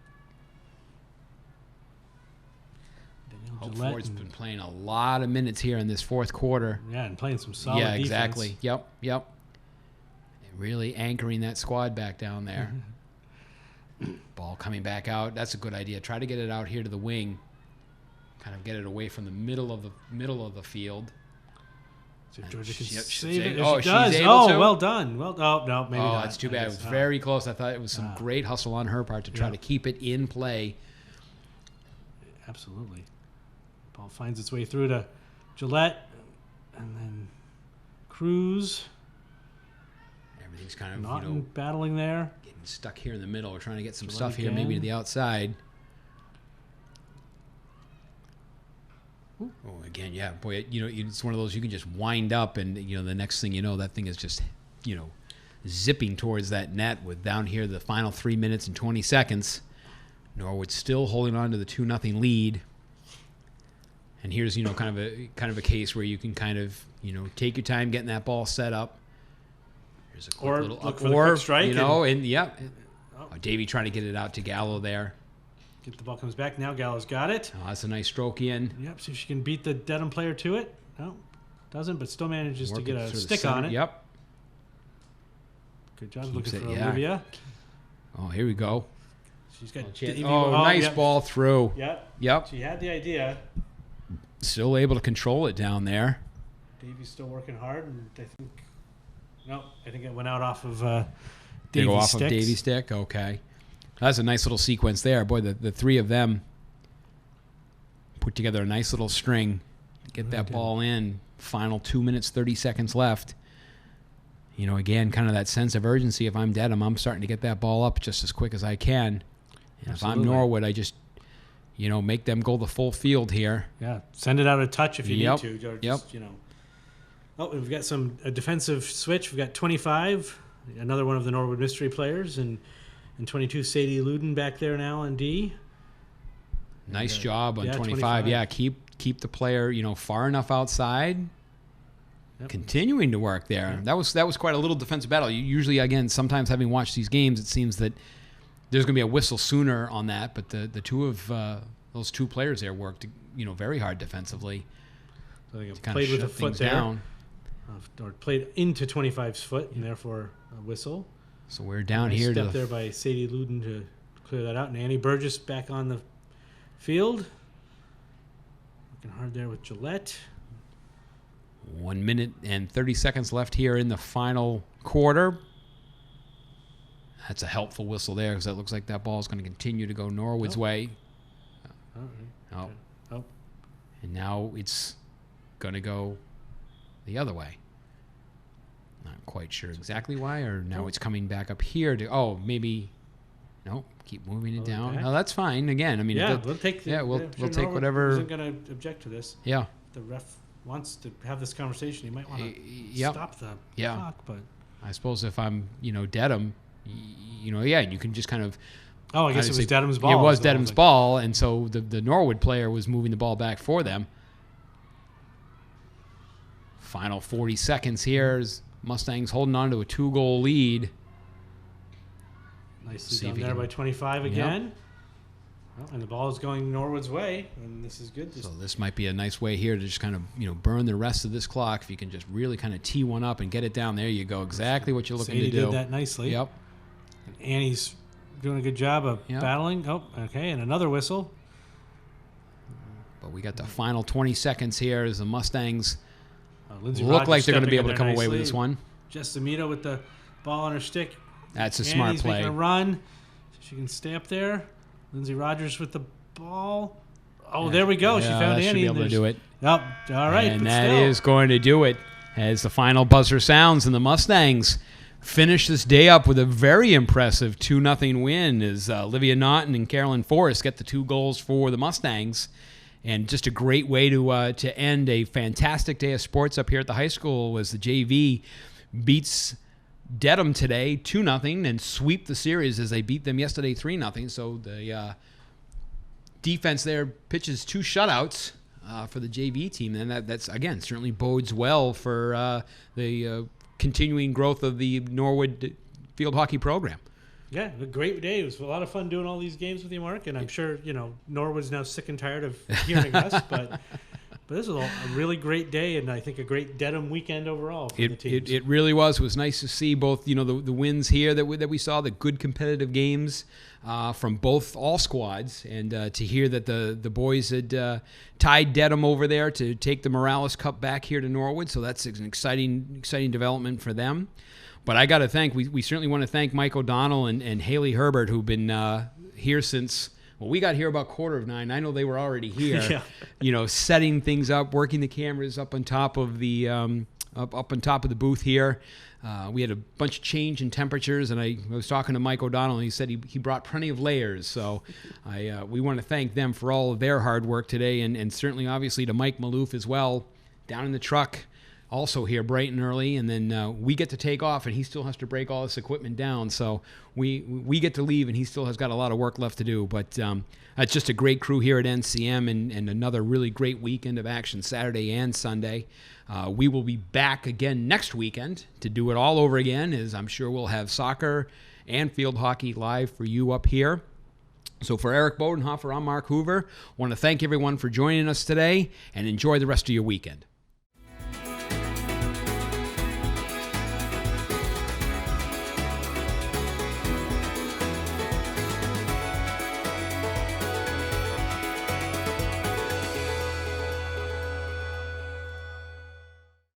Ford's been playing a lot of minutes here in this fourth quarter. Yeah, and playing some solid defense. Exactly. Yep. Really anchoring that squad back down there. Ball coming back out. That's a good idea. Try to get it out here to the wing. Kind of get it away from the middle of the field. So Georgia can save it. She's able to. Well done. Well, no, maybe not. Oh, that's too bad. It was very close. I thought it was some great hustle on her part to try to keep it in play. Absolutely. Ball finds its way through to Gillette, and then Cruz. Everything's kind of Naughton battling there. Getting stuck here in the middle. We're trying to get some stuff here, maybe to the outside. Ooh. Oh, again, yeah, boy. It's one of those you can just wind up, and the next thing you know, that thing is just zipping towards that net. With down here the final 3 minutes and 20 seconds. Norwood still holding on to the 2-0 lead. And here's kind of a case where you can kind of take your time getting that ball set up. Here's a quick little look for the quick strike. Davey trying to get it out to Gallo there. The ball comes back now. Gallo's got it. Oh, that's a nice stroke in. Yep. See if she can beat the Dedham player to it. No, doesn't, but still manages to get a stick on it. Yep. Good job looking for Olivia. Oh, here we go. She's got nice ball through. Yep. She had the idea. Still able to control it down there. Davey's still working hard, and I think it went out off of Davey's off stick. Of Davey's stick. Okay, that's a nice little sequence there. Boy, the three of them put together a nice little string to get that ball in. Final 2 minutes, 30 seconds left. Again, kind of that sense of urgency. If I'm Dedham, I'm starting to get that ball up just as quick as I can. And if I'm Norwood, I just make them go the full field here. Yeah, send it out a touch if you need to. Or yep. Oh, we've got a defensive switch. We've got 25, another one of the Norwood mystery players, and 22, Sadie Luden back there now on D. Nice job on 25. Yeah, keep keep the player, far enough outside. Yep. Continuing to work there. Yeah. That was quite a little defensive battle. Usually, again, sometimes having watched these games, it seems that there's going to be a whistle sooner on that. But the two of those two players there worked, very hard defensively. So they to kind played of with a shut foot things there, down. Or played into 25's foot, and therefore a whistle. So we're down Nice here step to there by Sadie Luden to clear that out, and Annie Burgess back on the field. Working hard there with Gillette. 1 minute and 30 seconds left here in the final quarter. That's a helpful whistle there because that looks like that ball is going to continue to go Norwood's way. Oh. And now it's going to go the other way. Not quite sure exactly why, or now it's coming back up here to, maybe, no, keep moving it down. back? No, that's fine. Again, I mean, We'll take. we'll sure take Norwood whatever. Isn't going to object to this. Yeah. The ref wants to have this conversation. You might want to Yep. stop the Yeah. clock, but I suppose if I'm, Dedham, you can just kind of. I guess it was Dedham's ball. It was so Dedham's ball, and so the Norwood player was moving the ball back for them. Final 40 seconds here as Mustangs holding on to a 2-goal lead. Nicely See if done he there can- by 25 again. Well, and the ball is going Norwood's way, and this is good. So this might be a nice way here to just kind of burn the rest of this clock. If you can just really kind of tee one up and get it down, there you go. Exactly what you're looking Sadie to do. did that nicely. Yep. And Annie's doing a good job of Yep. battling. Oh, okay, and another whistle. But we got the final 20 seconds here as the Mustangs Lindsey look Rogers like they're going to be stepping able to in come there away with nicely. this one. Jess Zamito with the ball on her stick. That's a smart Annie's play. making a run. So she can stay up there. Lindsey Rogers with the ball. Oh, there we go. She Yeah, found that should Annie. be able to do it. Yep. All right. And but that still. is going to do it as the final buzzer sounds, and the Mustangs finish this day up with a very impressive 2-0 win as Olivia Naughton and Carolyn Forrest get the 2 goals for the Mustangs. And just a great way to end a fantastic day of sports up here at the high school as the JV beats Dedham today 2-0 and sweep the series as they beat them yesterday 3-0. So the defense there pitches 2 shutouts for the JV team, and that's again certainly bodes well for the continuing growth of the Norwood field hockey program. Yeah, a great day. It was a lot of fun doing all these games with you, Mark. And I'm sure Norwood's now sick and tired of hearing us, but this was a really great day, and I think a great Dedham weekend overall for the teams. It really was. It was nice to see both the wins here that we saw, the good competitive games from all squads, and to hear that the boys had tied Dedham over there to take the Morales Cup back here to Norwood. So that's an exciting development for them. But I got to thank, we certainly want to thank Mike O'Donnell and Haley Herbert, who've been here since, we got here about 8:45. I know they were already here, setting things up, working the cameras up on top of the up on top of the booth here. We had a bunch of change in temperatures, and I was talking to Mike O'Donnell, and he said he brought plenty of layers. So we want to thank them for all of their hard work today, and certainly, obviously, to Mike Maloof as well, down in the truck, also here bright and early, and then we get to take off, and he still has to break all this equipment down. So we get to leave, and he still has got a lot of work left to do. But it's just a great crew here at NCM, and another really great weekend of action Saturday and Sunday. We will be back again next weekend to do it all over again, as I'm sure we'll have soccer and field hockey live for you up here. So for Eric Bodenhofer, I'm Mark Hoover. I want to thank everyone for joining us today, and enjoy the rest of your weekend.